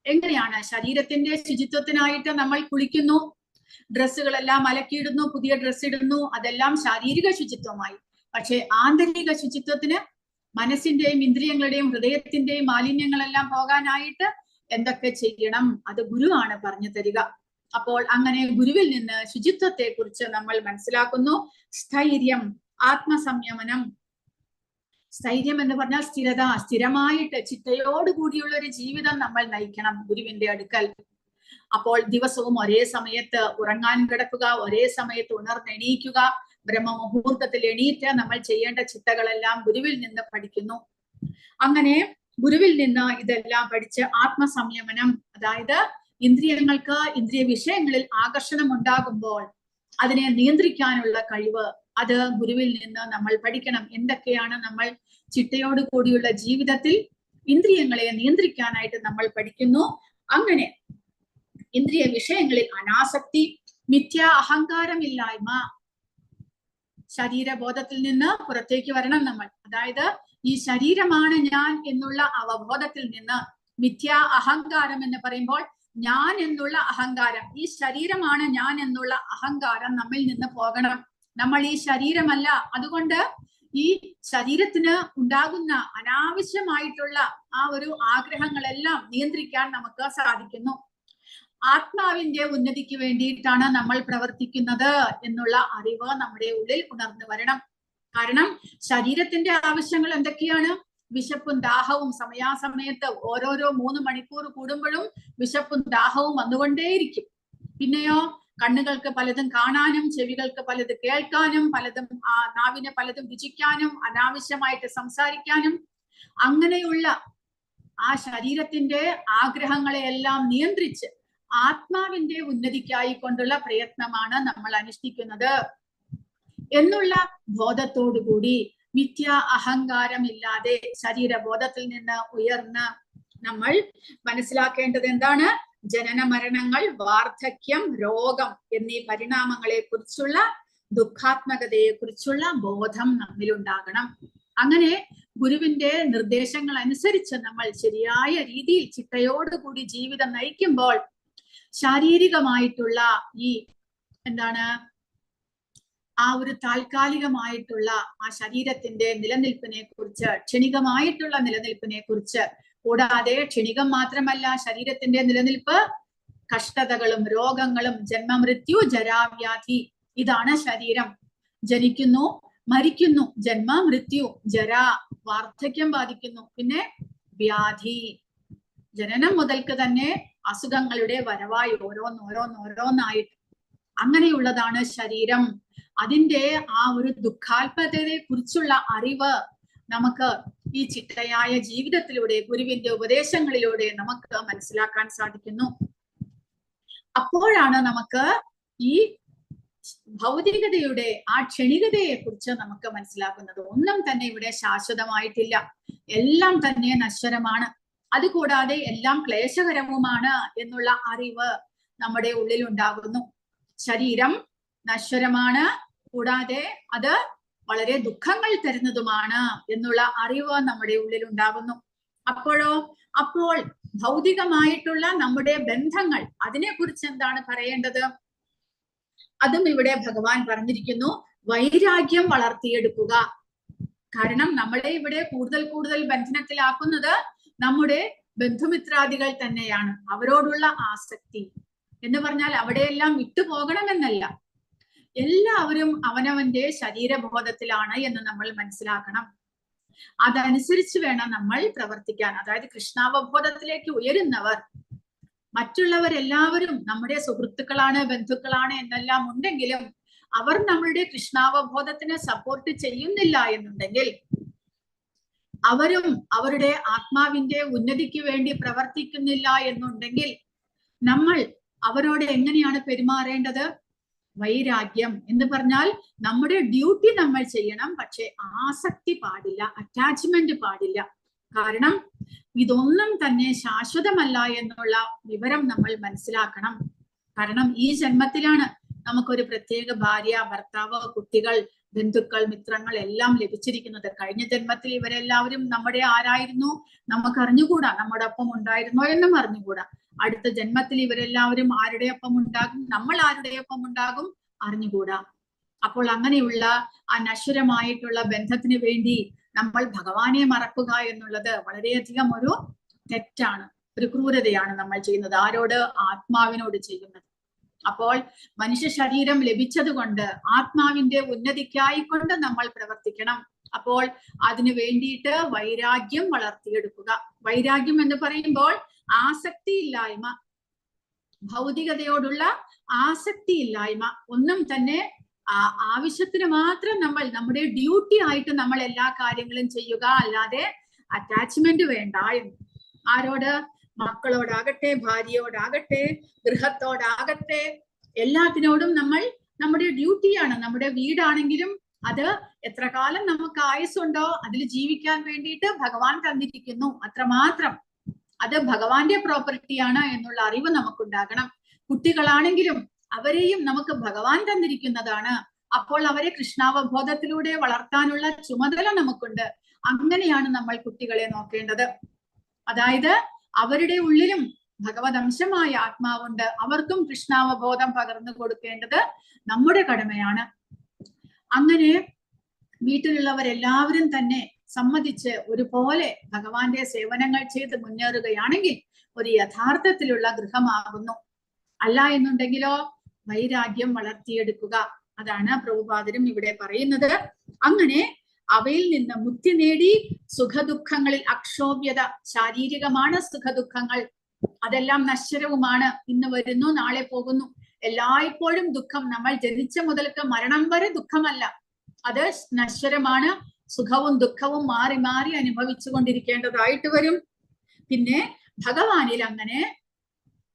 എങ്ങനെയാണ് ശരീരത്തിന്റെ ശുചിത്വത്തിനായിട്ട് നമ്മൾ കുളിക്കുന്നു, ഡ്രസ്സുകളെല്ലാം അലക്കിയിടുന്നു, പുതിയ ഡ്രസ്സ് ഇടുന്നു, അതെല്ലാം ശാരീരിക ശുചിത്വമായി. പക്ഷെ ആന്തരിക ശുചിത്വത്തിന്, മനസ്സിന്റെയും ഇന്ദ്രിയങ്ങളുടെയും ഹൃദയത്തിന്റെയും മാലിന്യങ്ങളെല്ലാം പോകാനായിട്ട് എന്തൊക്കെ ചെയ്യണം? അത് ഗുരുവാണ് പറഞ്ഞു തരിക. അപ്പോൾ അങ്ങനെ ഗുരുവിൽ നിന്ന് ശുചിത്വത്തെ കുറിച്ച് നമ്മൾ മനസ്സിലാക്കുന്നു. സ്ഥൈര്യം, ആത്മസംയമനം. സ്ഥൈര്യം എന്ന് പറഞ്ഞാൽ സ്ഥിരത, സ്ഥിരമായിട്ട് ചിട്ടയോടുകൂടിയുള്ള ഒരു ജീവിതം നമ്മൾ നയിക്കണം ഗുരുവിന്റെ അടുക്കൽ. അപ്പോൾ ദിവസവും ഒരേ സമയത്ത് ഉറങ്ങാൻ കിടക്കുക, ഒരേ സമയത്ത് ഉണർന്നെണീക്കുക, ബ്രഹ്മമുഹൂർത്തത്തിൽ എണീറ്റ് നമ്മൾ ചെയ്യേണ്ട ചിട്ടകളെല്ലാം ഗുരുവിൽ നിന്ന് പഠിക്കുന്നു. അങ്ങനെ ഗുരുവിൽ നിന്ന് ഇതെല്ലാം പഠിച്ച് ആത്മസംയമനം, അതായത് ഇന്ദ്രിയങ്ങൾക്ക് ഇന്ദ്രിയ വിഷയങ്ങളിൽ ആകർഷണം ഉണ്ടാകുമ്പോൾ അതിനെ നിയന്ത്രിക്കാനുള്ള കഴിവ്, അത് ഗുരുവിൽ നിന്ന് നമ്മൾ പഠിക്കണം. എന്തൊക്കെയാണ് നമ്മൾ ചിട്ടയോട് കൂടിയുള്ള ജീവിതത്തിൽ ഇന്ദ്രിയങ്ങളെ നിയന്ത്രിക്കാനായിട്ട് നമ്മൾ പഠിക്കുന്നു. അങ്ങനെ ഇന്ദ്രിയ വിഷയങ്ങളിൽ അനാസക്തി, മിഥ്യാ അഹങ്കാരമില്ലായ്മ, ശരീരബോധത്തിൽ നിന്ന് പുറത്തേക്ക് വരണം നമ്മൾ. അതായത് ഈ ശരീരമാണ് ഞാൻ എന്നുള്ള അവബോധത്തിൽ നിന്ന് മിഥ്യാ അഹങ്കാരം എന്ന് പറയുമ്പോൾ ഞാൻ എന്നുള്ള അഹങ്കാരം, ഈ ശരീരമാണ് ഞാൻ എന്നുള്ള അഹങ്കാരം നമ്മിൽ നിന്ന് പോകണം. നമ്മൾ ഈ ശരീരമല്ല. അതുകൊണ്ട് ഈ ശരീരത്തിന് ഉണ്ടാകുന്ന അനാവശ്യമായിട്ടുള്ള ആ ഒരു ആഗ്രഹങ്ങളെല്ലാം നിയന്ത്രിക്കാൻ നമുക്ക് സാധിക്കുന്നു. ആത്മാവിന്റെ ഉന്നതിക്ക് വേണ്ടിയിട്ടാണ് നമ്മൾ പ്രവർത്തിക്കുന്നത് എന്നുള്ള അറിവ് നമ്മുടെ ഉള്ളിൽ ഉണർന്നു വരണം. കാരണം ശരീരത്തിന്റെ ആവശ്യങ്ങൾ എന്തൊക്കെയാണ്? വിശപ്പും ദാഹവും, സമയാസമയത്ത് ഓരോരോ 3 മണിക്കൂർ കൂടുമ്പോഴും വിശപ്പും ദാഹവും വന്നുകൊണ്ടേയിരിക്കും. പിന്നെയോ കണ്ണുകൾക്ക് പലതും കാണാനും, ചെവികൾക്ക് പലത് കേൾക്കാനും, പലതും നാവിന് പലതും രുചിക്കാനും, അനാവശ്യമായിട്ട് സംസാരിക്കാനും, അങ്ങനെയുള്ള ആ ശരീരത്തിന്റെ ആഗ്രഹങ്ങളെയെല്ലാം നിയന്ത്രിച്ച് ആത്മാവിന്റെ ഉന്നതിക്കായി കൊണ്ടുള്ള പ്രയത്നമാണ് നമ്മൾ അനുഷ്ഠിക്കുന്നത് എന്നുള്ള ബോധത്തോടുകൂടി മിഥ്യാ അഹങ്കാരമില്ലാതെ ശരീരബോധത്തിൽ നിന്ന് ഉയർന്ന് നമ്മൾ മനസ്സിലാക്കേണ്ടത് എന്താണ്? ജനന മരണങ്ങൾ, വാർദ്ധക്യം, രോഗം എന്നീ പരിണാമങ്ങളെ കുറിച്ചുള്ള ദുഃഖാത്മകതയെ കുറിച്ചുള്ള ബോധം നമ്മിലുണ്ടാകണം. അങ്ങനെ ഗുരുവിന്റെ നിർദ്ദേശങ്ങൾ അനുസരിച്ച് നമ്മൾ ശരിയായ രീതിയിൽ ചിട്ടയോടുകൂടി ജീവിതം നയിക്കുമ്പോൾ ശാരീരികമായിട്ടുള്ള ഈ ആ ഒരു താൽക്കാലികമായിട്ടുള്ള ആ ശരീരത്തിന്റെ നിലനിൽപ്പിനെ കുറിച്ച്, ക്ഷണികമായിട്ടുള്ള നിലനിൽപ്പിനെ കുറിച്ച്, കൂടാതെ ക്ഷണികം മാത്രമല്ല ശരീരത്തിന്റെ നിലനിൽപ്പ്, കഷ്ടതകളും രോഗങ്ങളും, ജന്മമൃത്യു ജരാവ്യാധി, ഇതാണ് ശരീരം. ജനിക്കുന്നു, മരിക്കുന്നു, ജന്മ മൃത്യു, ജര വാർദ്ധക്യം ബാധിക്കുന്നു, പിന്നെ വ്യാധി, ജനനം മുതൽക്ക് തന്നെ അസുഖങ്ങളുടെ വരവായി ഓരോന്നോരോന്നായിട്ട് അങ്ങനെയുള്ളതാണ് ശരീരം. അതിന്റെ ആ ഒരു ദുഃഖാത്മകതയെ കുറിച്ചുള്ള അറിവ് നമുക്ക് ഈ ചിട്ടയായ ജീവിതത്തിലൂടെ, ഗുരുവിന്റെ ഉപദേശങ്ങളിലൂടെ നമുക്ക് മനസ്സിലാക്കാൻ സാധിക്കുന്നു. അപ്പോഴാണ് നമുക്ക് ഈ ഭൗതികതയുടെ ആ ക്ഷണികതയെ കുറിച്ച് നമുക്ക് മനസ്സിലാക്കുന്നത്. ഒന്നും തന്നെ ഇവിടെ ശാശ്വതമായിട്ടില്ല, എല്ലാം തന്നെ നശ്വരമാണ്. അതുകൂടാതെ എല്ലാം ക്ലേശകരവുമാണ് എന്നുള്ള അറിവ് നമ്മുടെ ഉള്ളിൽ ഉണ്ടാകുന്നു. ശരീരം നശ്വരമാണ്, കൂടാതെ അത് വളരെ ദുഃഖങ്ങൾ തരുന്നതുമാണ് എന്നുള്ള അറിവ് നമ്മുടെ ഉള്ളിൽ ഉണ്ടാകുന്നു. അപ്പോൾ ഭൗതികമായിട്ടുള്ള നമ്മുടെ ബന്ധങ്ങൾ, അതിനെക്കുറിച്ച് എന്താണ് പറയേണ്ടത്? അതും ഇവിടെ ഭഗവാൻ പറഞ്ഞിരിക്കുന്നു, വൈരാഗ്യം വളർത്തിയെടുക്കുക. കാരണം നമ്മളെ ഇവിടെ കൂടുതൽ കൂടുതൽ ബന്ധനത്തിലാക്കുന്നത് നമ്മുടെ ബന്ധുമിത്രാദികൾ തന്നെയാണ്. അവരോടുള്ള ആസക്തി എന്ന് പറഞ്ഞാൽ അവിടെയെല്ലാം വിട്ടുപോകണമെന്നല്ല, എല്ലാവരും അവനവന്റെ ശരീരബോധത്തിലാണ് എന്ന് നമ്മൾ മനസ്സിലാക്കണം. അതനുസരിച്ച് വേണം നമ്മൾ പ്രവർത്തിക്കാൻ. അതായത് കൃഷ്ണാവബോധത്തിലേക്ക് ഉയരുന്നവർ, മറ്റുള്ളവരെല്ലാവരും നമ്മുടെ സുഹൃത്തുക്കളാണ്, ബന്ധുക്കളാണ് എന്നെല്ലാം ഉണ്ടെങ്കിലും അവർ നമ്മളുടെ കൃഷ്ണാവബോധത്തിന് സപ്പോർട്ട് ചെയ്യുന്നില്ല എന്നുണ്ടെങ്കിൽ, അവരും അവരുടെ ആത്മാവിന്റെ ഉന്നതിക്ക് വേണ്ടി പ്രവർത്തിക്കുന്നില്ല എന്നുണ്ടെങ്കിൽ, നമ്മൾ അവരോട് എങ്ങനെയാണ് പെരുമാറേണ്ടത്? വൈരാഗ്യം എന്ന് പറഞ്ഞാൽ നമ്മുടെ ഡ്യൂട്ടി നമ്മൾ ചെയ്യണം, പക്ഷെ ആസക്തി പാടില്ല, അറ്റാച്ച്മെന്റ് പാടില്ല. കാരണം ഇതൊന്നും തന്നെ ശാശ്വതമല്ല എന്നുള്ള വിവരം നമ്മൾ മനസ്സിലാക്കണം. കാരണം ഈ ജന്മത്തിലാണ് നമുക്കൊരു പ്രത്യേക ഭാര്യ, ഭർത്താവ്, കുട്ടികൾ, ബന്ധുക്കൾ, മിത്രങ്ങൾ എല്ലാം ലഭിച്ചിരിക്കുന്നത്. കഴിഞ്ഞ ജന്മത്തിൽ ഇവരെല്ലാവരും നമ്മുടെ ആരായിരുന്നു നമുക്ക് അറിഞ്ഞുകൂടാ, നമ്മുടെ ഒപ്പം ഉണ്ടായിരുന്നോ എന്നും അറിഞ്ഞുകൂടാ. അടുത്ത ജന്മത്തിൽ ഇവരെല്ലാവരും ആരുടെ ഒപ്പം ഉണ്ടാകും, നമ്മൾ ആരുടെ ഒപ്പം ഉണ്ടാകും, അറിഞ്ഞുകൂടാ. അപ്പോൾ അങ്ങനെയുള്ള ആ നശ്വരമായിട്ടുള്ള ബന്ധത്തിന് വേണ്ടി നമ്മൾ ഭഗവാനെ മറക്കുക എന്നുള്ളത് വളരെയധികം ഒരു തെറ്റാണ്, ഒരു ക്രൂരതയാണ് നമ്മൾ ചെയ്യുന്നത്. ആരോട്? ആത്മാവിനോട് ചെയ്യുന്നത്. അപ്പോൾ മനുഷ്യ ശരീരം ലഭിച്ചത് കൊണ്ട് ആത്മാവിന്റെ ഉന്നതിക്കായിക്കൊണ്ട് നമ്മൾ പ്രവർത്തിക്കണം. അപ്പോൾ അതിനു വേണ്ടിയിട്ട് വൈരാഗ്യം വളർത്തിയെടുക്കുക. വൈരാഗ്യം എന്ന് പറയുമ്പോൾ ആസക്തിയില്ലായ്മ, ഭൗതികതയോടുള്ള ആസക്തിയില്ലായ്മ, ഒന്നും തന്നെ ആവശ്യത്തിന് മാത്രം നമ്മൾ നമ്മുടെ ഡ്യൂട്ടി ആയിട്ട് നമ്മൾ എല്ലാ കാര്യങ്ങളും ചെയ്യുക, അല്ലാതെ അറ്റാച്ച്മെന്റ് വേണ്ട എന്ന്. ആരോട്? മക്കളോടാകട്ടെ, ഭാര്യയോടാകട്ടെ, ഗൃഹത്തോടാകട്ടെ, എല്ലാത്തിനോടും നമ്മൾ നമ്മുടെ ഡ്യൂട്ടിയാണ്. നമ്മുടെ വീടാണെങ്കിലും അത് എത്ര കാലം നമുക്ക് ആയുസ്സുണ്ടോ അതിൽ ജീവിക്കാൻ വേണ്ടിയിട്ട് ഭഗവാൻ തന്നിരിക്കുന്നു, അത്രമാത്രം. അത് ഭഗവാന്റെ പ്രോപ്പർട്ടിയാണ് എന്നുള്ള അറിവ് നമുക്കുണ്ടാകണം. കുട്ടികളാണെങ്കിലും അവരെയും നമുക്ക് ഭഗവാൻ തന്നിരിക്കുന്നതാണ്. അപ്പോൾ അവരെ കൃഷ്ണാവബോധത്തിലൂടെ വളർത്താനുള്ള ചുമതല നമുക്കുണ്ട്. അങ്ങനെയാണ് നമ്മൾ കുട്ടികളെ നോക്കേണ്ടത്. അതായത് അവരുടെ ഉള്ളിലും ഭഗവത് അംശമായ ആത്മാവുണ്ട്, അവർക്കും കൃഷ്ണാവബോധം പകർന്നു കൊടുക്കേണ്ടത് നമ്മുടെ കടമയാണ്. അങ്ങനെ വീട്ടിലുള്ളവരെല്ലാവരും തന്നെ സമ്മതിച്ച് ഒരുപോലെ ഭഗവാന്റെ സേവനങ്ങൾ ചെയ്ത് മുന്നേറുകയാണെങ്കിൽ ഒരു യഥാർത്ഥത്തിലുള്ള ഗൃഹമാകുന്നു. അല്ല എന്നുണ്ടെങ്കിലോ വൈരാഗ്യം വളർത്തിയെടുക്കുക. അതാണ് പ്രഭുപാദരും ഇവിടെ പറയുന്നത്. അങ്ങനെ അവയിൽ നിന്ന് മുക്തി നേടി സുഖദുഃഖങ്ങളിൽ അക്ഷോഭ്യത, ശാരീരികമാണ് സുഖദുഃഖങ്ങൾ, അതെല്ലാം നശ്വരവുമാണ്. ഇന്ന് വരുന്നു നാളെ പോകുന്നു. എല്ലായ്പ്പോഴും ദുഃഖം, നമ്മൾ ജനിച്ച മുതൽക്ക് മരണം വരെ ദുഃഖമല്ല, അത് നശ്വരമാണ്. സുഖവും ദുഃഖവും മാറി മാറി അനുഭവിച്ചു കൊണ്ടിരിക്കേണ്ടതായിട്ട് വരും. പിന്നെ ഭഗവാനിൽ അങ്ങനെ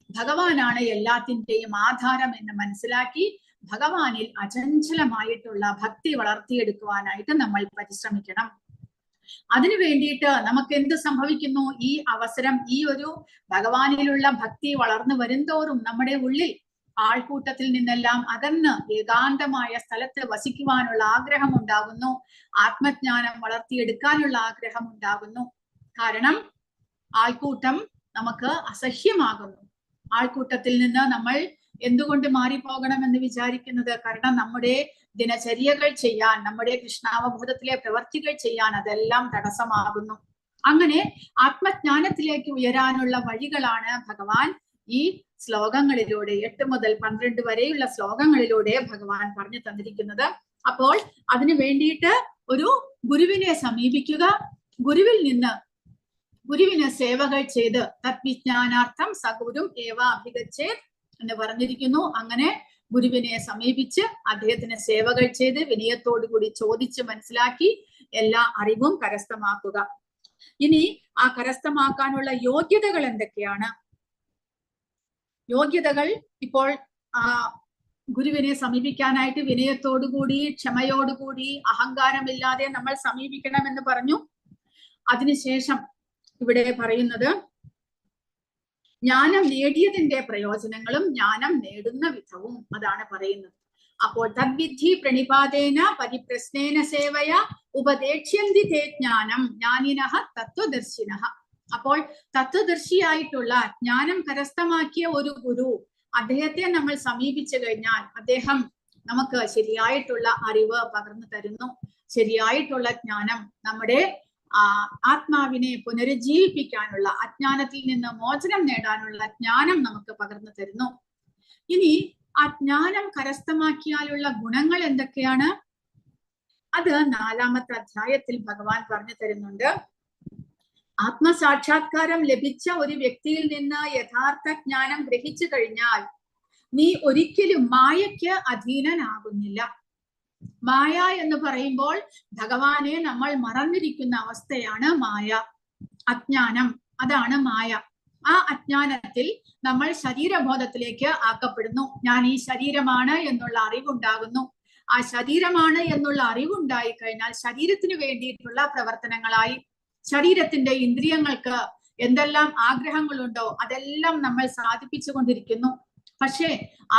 ഭഗവാനാണ് എല്ലാത്തിന്റെയും ആധാരം എന്ന് മനസ്സിലാക്കി ഭഗവാനിൽ അചഞ്ചലമായിട്ടുള്ള ഭക്തി വളർത്തിയെടുക്കുവാനായിട്ട് നമ്മൾ പരിശ്രമിക്കണം. അതിനു വേണ്ടിയിട്ട് നമുക്ക് എന്ത് സംഭവിക്കുന്നു? ഈ അവസരം, ഈ ഒരു ഭഗവാനിലുള്ള ഭക്തി വളർന്നു വരുംതോറും നമ്മുടെ ഉള്ളിൽ ആൾക്കൂട്ടത്തിൽ നിന്നെല്ലാം അകന്ന് ഏകാന്തമായ സ്ഥലത്ത് വസിക്കുവാനുള്ള ആഗ്രഹം ഉണ്ടാകുന്നു. ആത്മജ്ഞാനം വളർത്തിയെടുക്കാനുള്ള ആഗ്രഹം ഉണ്ടാകുന്നു. കാരണം ആൾക്കൂട്ടം നമുക്ക് അസഹ്യമാകുന്നു. ആൾക്കൂട്ടത്തിൽ നിന്ന് നമ്മൾ എന്തുകൊണ്ട് മാറിപ്പോകണമെന്ന് വിചാരിക്കുന്നത്? കാരണം നമ്മുടെ ദിനചര്യകൾ ചെയ്യാൻ, നമ്മുടെ കൃഷ്ണാവബോധത്തിലെ പ്രവർത്തികൾ ചെയ്യാൻ അതെല്ലാം തടസ്സമാകുന്നു. അങ്ങനെ ആത്മജ്ഞാനത്തിലേക്ക് ഉയരാനുള്ള വഴികളാണ് ഭഗവാൻ ഈ ശ്ലോകങ്ങളിലൂടെ 8 മുതൽ 12 വരെയുള്ള ശ്ലോകങ്ങളിലൂടെ ഭഗവാൻ പറഞ്ഞു തന്നിരിക്കുന്നത്. അപ്പോൾ അതിനു വേണ്ടിയിട്ട് ഒരു ഗുരുവിനെ സമീപിക്കുക, ഗുരുവിന് സേവകൾ ചെയ്ത് തദ്വിജ്ഞാനാർത്ഥം സഗുരും ഏവ അഭിഗച്ഛേത് എന്ന് പറഞ്ഞിരിക്കുന്നു. അങ്ങനെ ഗുരുവിനെ സമീപിച്ച് അദ്ദേഹത്തിന് സേവകൾ ചെയ്ത് വിനയത്തോടുകൂടി ചോദിച്ച് മനസ്സിലാക്കി എല്ലാ അറിവും കരസ്ഥമാക്കുക. ഇനി ആ കരസ്ഥമാക്കാനുള്ള യോഗ്യതകൾ എന്തൊക്കെയാണ്? യോഗ്യതകൾ ഇപ്പോൾ ഗുരുവിനെ സമീപിക്കാനായിട്ട് വിനയത്തോടുകൂടി, ക്ഷമയോടുകൂടി, അഹങ്കാരമില്ലാതെ നമ്മൾ സമീപിക്കണമെന്ന് പറഞ്ഞു. അതിനുശേഷം ഇവിടെ പറയുന്നത് ജ്ഞാനം നേടിയതിന്റെ പ്രയോജനങ്ങളും ജ്ഞാനം നേടുന്ന വിധവും അതാണ് പറയുന്നത്. അപ്പോൾ തദ്വിധി പ്രണിപാതേന പരിപ്രശ്നേന സേവയ ഉപദേക്ഷ്യന്തി തേ ജ്ഞാനം ജ്ഞാനിനഃ തത്വദർശിനഃ. അപ്പോൾ തത്വദർശിയായിട്ടുള്ള ജ്ഞാനം കരസ്ഥമാക്കിയ ഒരു ഗുരു, അദ്ദേഹത്തെ നമ്മൾ സമീപിച്ചു കഴിഞ്ഞാൽ അദ്ദേഹം നമുക്ക് ശരിയായിട്ടുള്ള അറിവ് പകർന്നു തരുന്നു. ശരിയായിട്ടുള്ള ജ്ഞാനം, നമ്മുടെ ആത്മാവിനെ പുനരുജ്ജീവിപ്പിക്കാനുള്ള, അജ്ഞാനത്തിൽ നിന്ന് മോചനം നേടാനുള്ള ജ്ഞാനം നമുക്ക് പകർന്നു തരുന്നു. ഇനി ആ ജ്ഞാനം കരസ്ഥമാക്കിയാലുള്ള ഗുണങ്ങൾ എന്തൊക്കെയാണ്? അത് 4-ാമത്തെ അധ്യായത്തിൽ ഭഗവാൻ പറഞ്ഞു തരുന്നുണ്ട്. ആത്മസാക്ഷാത്കാരം ലഭിച്ച ഒരു വ്യക്തിയിൽ നിന്ന് യഥാർത്ഥ ജ്ഞാനം ഗ്രഹിച്ചു കഴിഞ്ഞാൽ നീ ഒരിക്കലും മായയ്ക്ക് അധീനനാകുന്നില്ല. മായ എന്ന് പറയുമ്പോൾ ഭഗവാനെ നമ്മൾ മറന്നിരിക്കുന്ന അവസ്ഥയാണ് മായ, അജ്ഞാനം. അതാണ് മായ. ആ അജ്ഞാനത്തിൽ നമ്മൾ ശരീരബോധത്തിലേക്ക് ആക്കപ്പെടുന്നു. ഞാൻ ഈ ശരീരമാണ് എന്നുള്ള അറിവുണ്ടാകുന്നു. ആ ശരീരമാണ് എന്നുള്ള അറിവുണ്ടായി കഴിഞ്ഞാൽ ശരീരത്തിന് വേണ്ടിയിട്ടുള്ള പ്രവർത്തനങ്ങളായി, ശരീരത്തിന്റെ ഇന്ദ്രിയങ്ങൾക്ക് എന്തെല്ലാം ആഗ്രഹങ്ങളുണ്ടോ അതെല്ലാം നമ്മൾ സാധിപ്പിച്ചു കൊണ്ടിരിക്കുന്നു. പക്ഷേ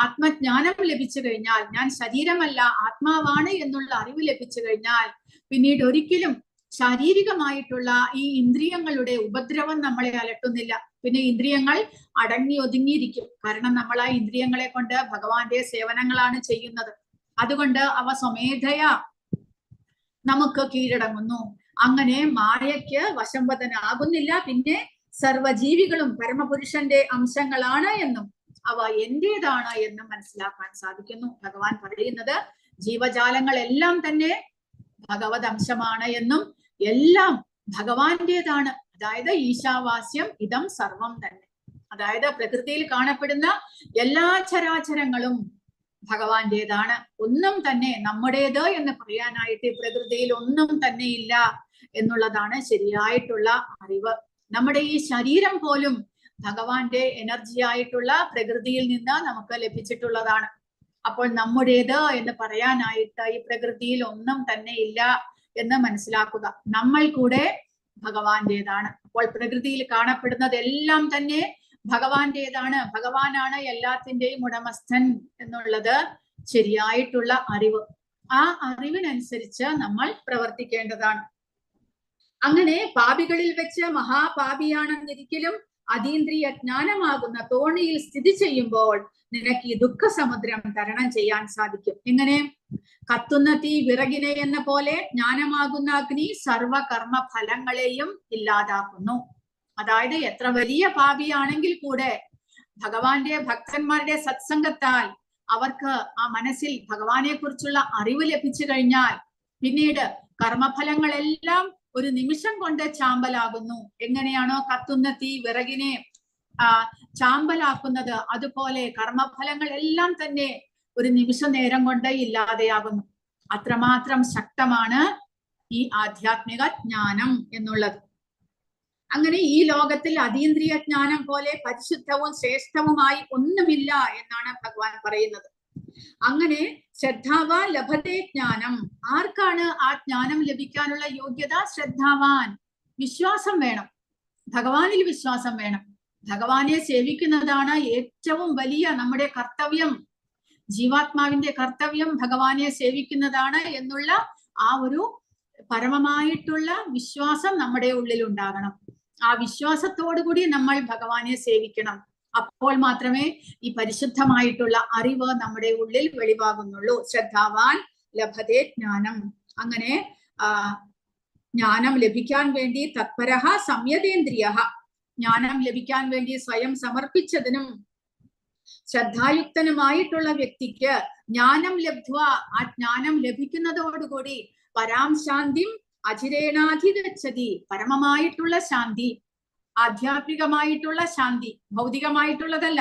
ആത്മജ്ഞാനം ലഭിച്ചു കഴിഞ്ഞാൽ, ഞാൻ ശരീരമല്ല ആത്മാവാണ് എന്നുള്ള അറിവ് ലഭിച്ചു കഴിഞ്ഞാൽ പിന്നീട് ഒരിക്കലും ശാരീരികമായിട്ടുള്ള ഈ ഇന്ദ്രിയങ്ങളുടെ ഉപദ്രവം നമ്മളെ അലട്ടുന്നില്ല. പിന്നെ ഇന്ദ്രിയങ്ങൾ അടങ്ങി ഒതുങ്ങിയിരിക്കും. കാരണം നമ്മൾ ആ ഇന്ദ്രിയങ്ങളെ കൊണ്ട് ഭഗവാന്റെ സേവനങ്ങളാണ് ചെയ്യുന്നത്. അതുകൊണ്ട് അവ സ്വമേധയാ നമുക്ക് കീഴടങ്ങുന്നു. അങ്ങനെ മായയ്ക്ക് വശംവദനാകുന്നില്ല. പിന്നെ സർവജീവികളും പരമപുരുഷന്റെ അംശങ്ങളാണ് എന്നും അവ എന്റേതാണ് എന്നും മനസ്സിലാക്കാൻ സാധിക്കുന്നു. ഭഗവാൻ പറയുന്നത് ജീവജാലങ്ങളെല്ലാം തന്നെ ഭഗവത് അംശമാണ് എന്നും എല്ലാം ഭഗവാന്റേതാണ്. അതായത് ഈശാവാസ്യം ഇതം സർവം തന്നെ. അതായത് പ്രകൃതിയിൽ കാണപ്പെടുന്ന എല്ലാ ചരാചരങ്ങളും ഭഗവാന്റേതാണ്. ഒന്നും തന്നെ നമ്മുടേത് എന്ന് പറയാനായിട്ട് പ്രകൃതിയിൽ ഒന്നും തന്നെ ഇല്ല എന്നുള്ളതാണ് ശരിയായിട്ടുള്ള അറിവ്. നമ്മുടെ ഈ ശരീരം പോലും ഭഗവാന്റെ എനർജി ആയിട്ടുള്ള പ്രകൃതിയിൽ നിന്ന് നമുക്ക് ലഭിച്ചിട്ടുള്ളതാണ്. അപ്പോൾ നമ്മുടേത് എന്ന് പറയാനായിട്ട് ഈ പ്രകൃതിയിൽ ഒന്നും തന്നെ ഇല്ല എന്ന് മനസ്സിലാക്കുക. നമ്മൾ കൂടെ ഭഗവാന്റേതാണ്. അപ്പോൾ പ്രകൃതിയിൽ കാണപ്പെടുന്നതെല്ലാം തന്നെ ഭഗവാന്റേതാണ്. ഭഗവാനാണ് എല്ലാത്തിന്റെയും ഉടമസ്ഥൻ എന്നുള്ളത് ശരിയായിട്ടുള്ള അറിവ്. ആ അറിവിനനുസരിച്ച് നമ്മൾ പ്രവർത്തിക്കേണ്ടതാണ്. അങ്ങനെ പാപികളിൽ വെച്ച് മഹാപാപിയാണെന്നിരിക്കലും അതീന്ദ്രിയ ജ്ഞാനമാകുന്ന തോണിയിൽ സ്ഥിതി ചെയ്യുമ്പോൾ നിനക്ക് ഈ ദുഃഖസമുദ്രം തരണം ചെയ്യാൻ സാധിക്കും. എങ്ങനെ? കത്തുന്ന തീ വിറകിനെ എന്ന പോലെ ജ്ഞാനമാകുന്ന അഗ്നി സർവകർമ്മ ഫലങ്ങളെയും ഇല്ലാതാക്കുന്നു. അതായത് എത്ര വലിയ പാപിയാണെങ്കിൽ കൂടെ ഭഗവാന്റെ ഭക്തന്മാരുടെ സത്സംഗത്താൽ അവർക്ക് ആ മനസ്സിൽ ഭഗവാനെ കുറിച്ചുള്ള അറിവ് ലഭിച്ചു കഴിഞ്ഞാൽ പിന്നീട് കർമ്മഫലങ്ങളെല്ലാം ഒരു നിമിഷം കൊണ്ട് ചാമ്പലാകുന്നു. എങ്ങനെയാണോ കത്തുന്ന തീ വിറകിനെ ചാമ്പലാക്കുന്നത്, അതുപോലെ കർമ്മഫലങ്ങൾ എല്ലാം തന്നെ ഒരു നിമിഷ നേരം കൊണ്ട് ഇല്ലാതെയാകുന്നു. അത്രമാത്രം ശക്തമാണ് ഈ ആധ്യാത്മിക ജ്ഞാനം എന്നുള്ളത്. അങ്ങനെ ഈ ലോകത്തിൽ അതീന്ദ്രിയ ജ്ഞാനം പോലെ പരിശുദ്ധവും ശ്രേഷ്ഠവുമായി ഒന്നുമില്ല എന്നാണ് ഭഗവാൻ പറയുന്നത്. അങ്ങനെ ശ്രദ്ധാവാൻ ലഭത്തെ ജ്ഞാനം. ആർക്കാണ് ആ ജ്ഞാനം ലഭിക്കാനുള്ള യോഗ്യത? ശ്രദ്ധാവാൻ. വിശ്വാസം വേണം, ഭഗവാനിൽ വിശ്വാസം വേണം. ഭഗവാനെ സേവിക്കുന്നതാണ് ഏറ്റവും വലിയ നമ്മുടെ കർത്തവ്യം. ജീവാത്മാവിന്റെ കർത്തവ്യം ഭഗവാനെ സേവിക്കുന്നതാണ് എന്നുള്ള ആ ഒരു പരമമായിട്ടുള്ള വിശ്വാസം നമ്മുടെ ഉള്ളിൽ ഉണ്ടാകണം. ആ വിശ്വാസത്തോടുകൂടി നമ്മൾ ഭഗവാനെ സേവിക്കണം. അപ്പോൾ മാത്രമേ ഈ പരിശുദ്ധമായിട്ടുള്ള അറിവ് നമ്മുടെ ഉള്ളിൽ വെളിവാകുന്നുള്ളൂ. ശ്രദ്ധാവാൻ ലഭതേ ജ്ഞാനം. അങ്ങനെ ജ്ഞാനം ലഭിക്കാൻ വേണ്ടി തത്പരഃ സംയതേന്ദ്രിയഃ. ജ്ഞാനം ലഭിക്കാൻ വേണ്ടി സ്വയം സമർപ്പിച്ചതിനും ശ്രദ്ധായുക്തനുമായിട്ടുള്ള വ്യക്തിക്ക് ജ്ഞാനം ലബ്ധ്വ, ആ ജ്ഞാനം ലഭിക്കുന്നതോടുകൂടി പരാം ശാന്തിം അചിരേണാധിഗച്ഛതി. പരമമായിട്ടുള്ള ശാന്തി, ആധ്യാത്മികമായിട്ടുള്ള ശാന്തി, ഭൗതികമായിട്ടുള്ളതല്ല.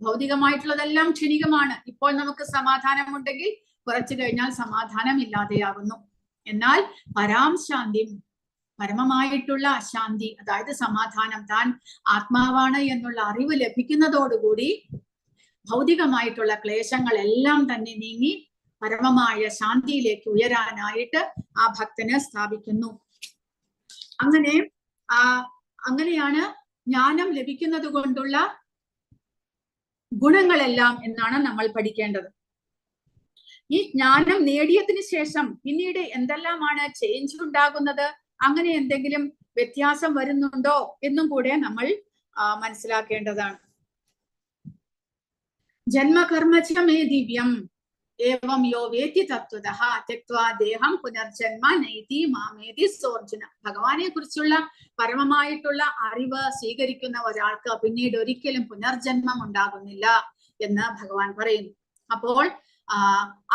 ഭൗതികമായിട്ടുള്ളതെല്ലാം ക്ഷണികമാണ്. ഇപ്പോൾ നമുക്ക് സമാധാനമുണ്ടെങ്കിൽ കുറച്ചു കഴിഞ്ഞാൽ സമാധാനം ഇല്ലാതെയാകുന്നു. എന്നാൽ പരാം ശാന്തി, പരമമായിട്ടുള്ള ശാന്തി, അതായത് സമാധാനം, താൻ ആത്മാവാണ് എന്നുള്ള അറിവ് ലഭിക്കുന്നതോടുകൂടി ഭൗതികമായിട്ടുള്ള ക്ലേശങ്ങളെല്ലാം തന്നെ നീങ്ങി പരമമായ ശാന്തിയിലേക്ക് ഉയരാനായിട്ട് ആ ഭക്തനെ സ്ഥാപിക്കുന്നു. അങ്ങനെയാണ് ജ്ഞാനം ലഭിക്കുന്നത് കൊണ്ടുള്ള ഗുണങ്ങളെല്ലാം എന്നാണ് നമ്മൾ പഠിക്കേണ്ടത്. ഈ ജ്ഞാനം നേടിയതിനു ശേഷം പിന്നീട് എന്തെല്ലാമാണ് ചേഞ്ച് ഉണ്ടാകുന്നത്, അങ്ങനെ എന്തെങ്കിലും വ്യത്യാസം വരുന്നുണ്ടോ എന്നും കൂടെ നമ്മൾ മനസ്സിലാക്കേണ്ടതാണ്. ജന്മകർമ്മച മേ ദിവ്യം ഏവം യോ വേത്തി തത്വതഃ ത്യക്ത്വാ ദേഹം പുനർജന്മ നൈതി മാമേതി സോർജുന. ഭഗവാനെ കുറിച്ചുള്ള പരമമായിട്ടുള്ള അറിവ് സ്വീകരിക്കുന്ന ഒരാൾക്ക് പിന്നീട് ഒരിക്കലും പുനർജന്മം ഉണ്ടാകുന്നില്ല എന്ന് ഭഗവാൻ പറയുന്നു. അപ്പോൾ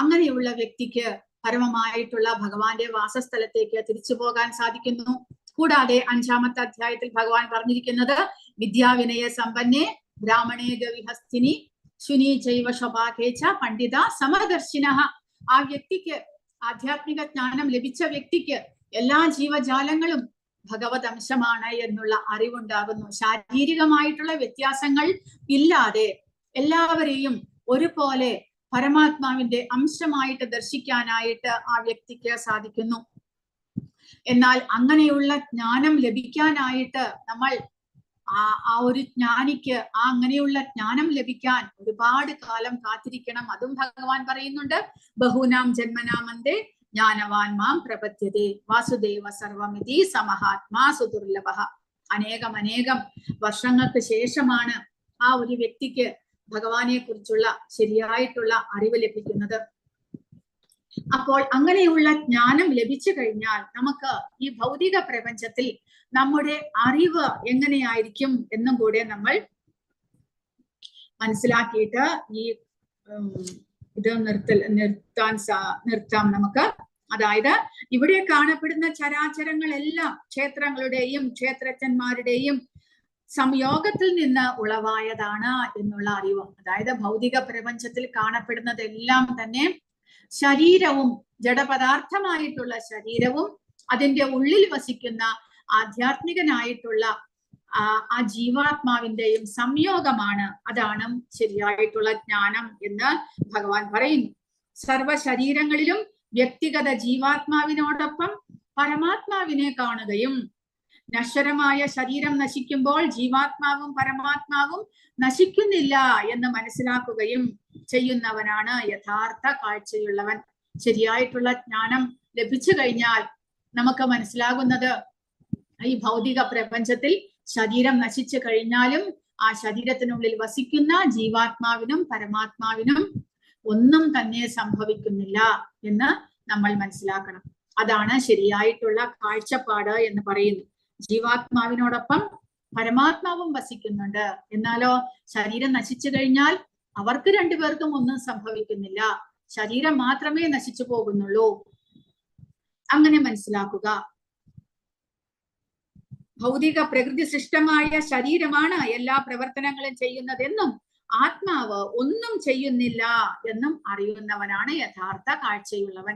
അങ്ങനെയുള്ള വ്യക്തിക്ക് പരമമായിട്ടുള്ള ഭഗവാന്റെ വാസസ്ഥലത്തേക്ക് തിരിച്ചു പോകാൻ സാധിക്കുന്നു. കൂടാതെ 5-ാമത്തെ അധ്യായത്തിൽ ഭഗവാൻ പറഞ്ഞിരിക്കുന്നത് വിദ്യാവിനയ സമ്പന്നേ ബ്രാഹ്മണേ ഗവിഹസ്തിനി ശുനി ജൈവ ശോഭാഖേച്ച പണ്ഡിത സമദർശിനഃ. ആ വ്യക്തിക്ക്, ആധ്യാത്മിക ജ്ഞാനം ലഭിച്ച വ്യക്തിക്ക് എല്ലാ ജീവജാലങ്ങളും ഭഗവത് അംശമാണ് എന്നുള്ള അറിവുണ്ടാകുന്നു. ശാരീരികമായിട്ടുള്ള വ്യത്യാസങ്ങൾ ഇല്ലാതെ എല്ലാവരെയും ഒരുപോലെ പരമാത്മാവിന്റെ അംശമായിട്ട് ദർശിക്കാനായിട്ട് ആ വ്യക്തിക്ക് സാധിക്കുന്നു. എന്നാൽ അങ്ങനെയുള്ള ജ്ഞാനം ലഭിക്കാനായിട്ട് നമ്മൾ ആ ഒരു ജ്ഞാനിക്ക് അങ്ങനെയുള്ള ജ്ഞാനം ലഭിക്കാൻ ഒരുപാട് കാലം കാത്തിരിക്കണം. അതും ഭഗവാൻ പറയുന്നുണ്ട്. ബഹൂനാം ജന്മനാമന്തേ ജ്ഞാനവാൻ മാം പ്രപദ്യതേ വാസുദേവ സർവമിതി സമഹാത്മാ സുദുർലഭഃ. അനേകം വർഷങ്ങൾക്ക് ശേഷമാണ് ആ ഒരു വ്യക്തിക്ക് ഭഗവാനെ കുറിച്ചുള്ള ശരിയായിട്ടുള്ള അറിവ് ലഭിക്കുന്നത്. അപ്പോൾ അങ്ങനെയുള്ള ജ്ഞാനം ലഭിച്ചു കഴിഞ്ഞാൽ നമുക്ക് ഈ ഭൗതിക പ്രപഞ്ചത്തിൽ നമ്മുടെ അറിവ് എങ്ങനെയായിരിക്കും എന്നും കൂടെ നമ്മൾ മനസ്സിലാക്കിയിട്ട് ഈ ഇത് നിർത്താം നമുക്ക്. അതായത് ഇവിടെ കാണപ്പെടുന്ന ചരാചരങ്ങളെല്ലാം ക്ഷേത്രങ്ങളുടെയും ക്ഷേത്രജ്ഞന്മാരുടെയും സംയോഗത്തിൽ നിന്ന് ഉളവായതാണ് എന്നുള്ള അറിവ്. അതായത് ഭൗതിക പ്രപഞ്ചത്തിൽ കാണപ്പെടുന്നതെല്ലാം തന്നെ ശരീരവും ജഡപദാർത്ഥമായിട്ടുള്ള ശരീരവും അതിന്റെ ഉള്ളിൽ വസിക്കുന്ന ആധ്യാത്മികനായിട്ടുള്ള ആ ജീവാത്മാവിന്റെയും സംയോഗമാണ്. അതാണ് ശരിയായിട്ടുള്ള ജ്ഞാനം എന്ന് ഭഗവാൻ പറയുന്നു. സർവ ശരീരങ്ങളിലും വ്യക്തിഗത ജീവാത്മാവിനോടൊപ്പം പരമാത്മാവിനെ കാണുകയും നശ്വരമായ ശരീരം നശിക്കുമ്പോൾ ജീവാത്മാവും പരമാത്മാവും നശിക്കുന്നില്ല എന്ന് മനസ്സിലാക്കുകയും ചെയ്യുന്നവനാണ് യഥാർത്ഥ കാഴ്ചയുള്ളവൻ. ശരിയായിട്ടുള്ള ജ്ഞാനം ലഭിച്ചു കഴിഞ്ഞാൽ നമുക്ക് മനസ്സിലാകുന്നത് ഈ ഭൗതിക പ്രപഞ്ചത്തിൽ ശരീരം നശിച്ചു കഴിഞ്ഞാലും ആ ശരീരത്തിനുള്ളിൽ വസിക്കുന്ന ജീവാത്മാവിനും പരമാത്മാവിനും ഒന്നും തന്നെ സംഭവിക്കുന്നില്ല എന്ന് നമ്മൾ മനസ്സിലാക്കണം. അതാണ് ശരിയായിട്ടുള്ള കാഴ്ചപ്പാട് എന്ന് പറയുന്നു. ജീവാത്മാവിനോടൊപ്പം പരമാത്മാവും വസിക്കുന്നുണ്ട്. എന്നാലോ ശരീരം നശിച്ചു കഴിഞ്ഞാൽ അവർക്ക് രണ്ടുപേർക്കും ഒന്നും സംഭവിക്കുന്നില്ല, ശരീരം മാത്രമേ നശിച്ചു പോകുന്നുള്ളൂ. അങ്ങനെ മനസ്സിലാക്കുക. ഭൗതിക പ്രകൃതി സൃഷ്ടമായ ശരീരമാണ് എല്ലാ പ്രവർത്തനങ്ങളും ചെയ്യുന്നതെന്നും ആത്മാവ് ഒന്നും ചെയ്യുന്നില്ല എന്നും അറിയുന്നവനാണ് യഥാർത്ഥ കാഴ്ചയുള്ളവൻ.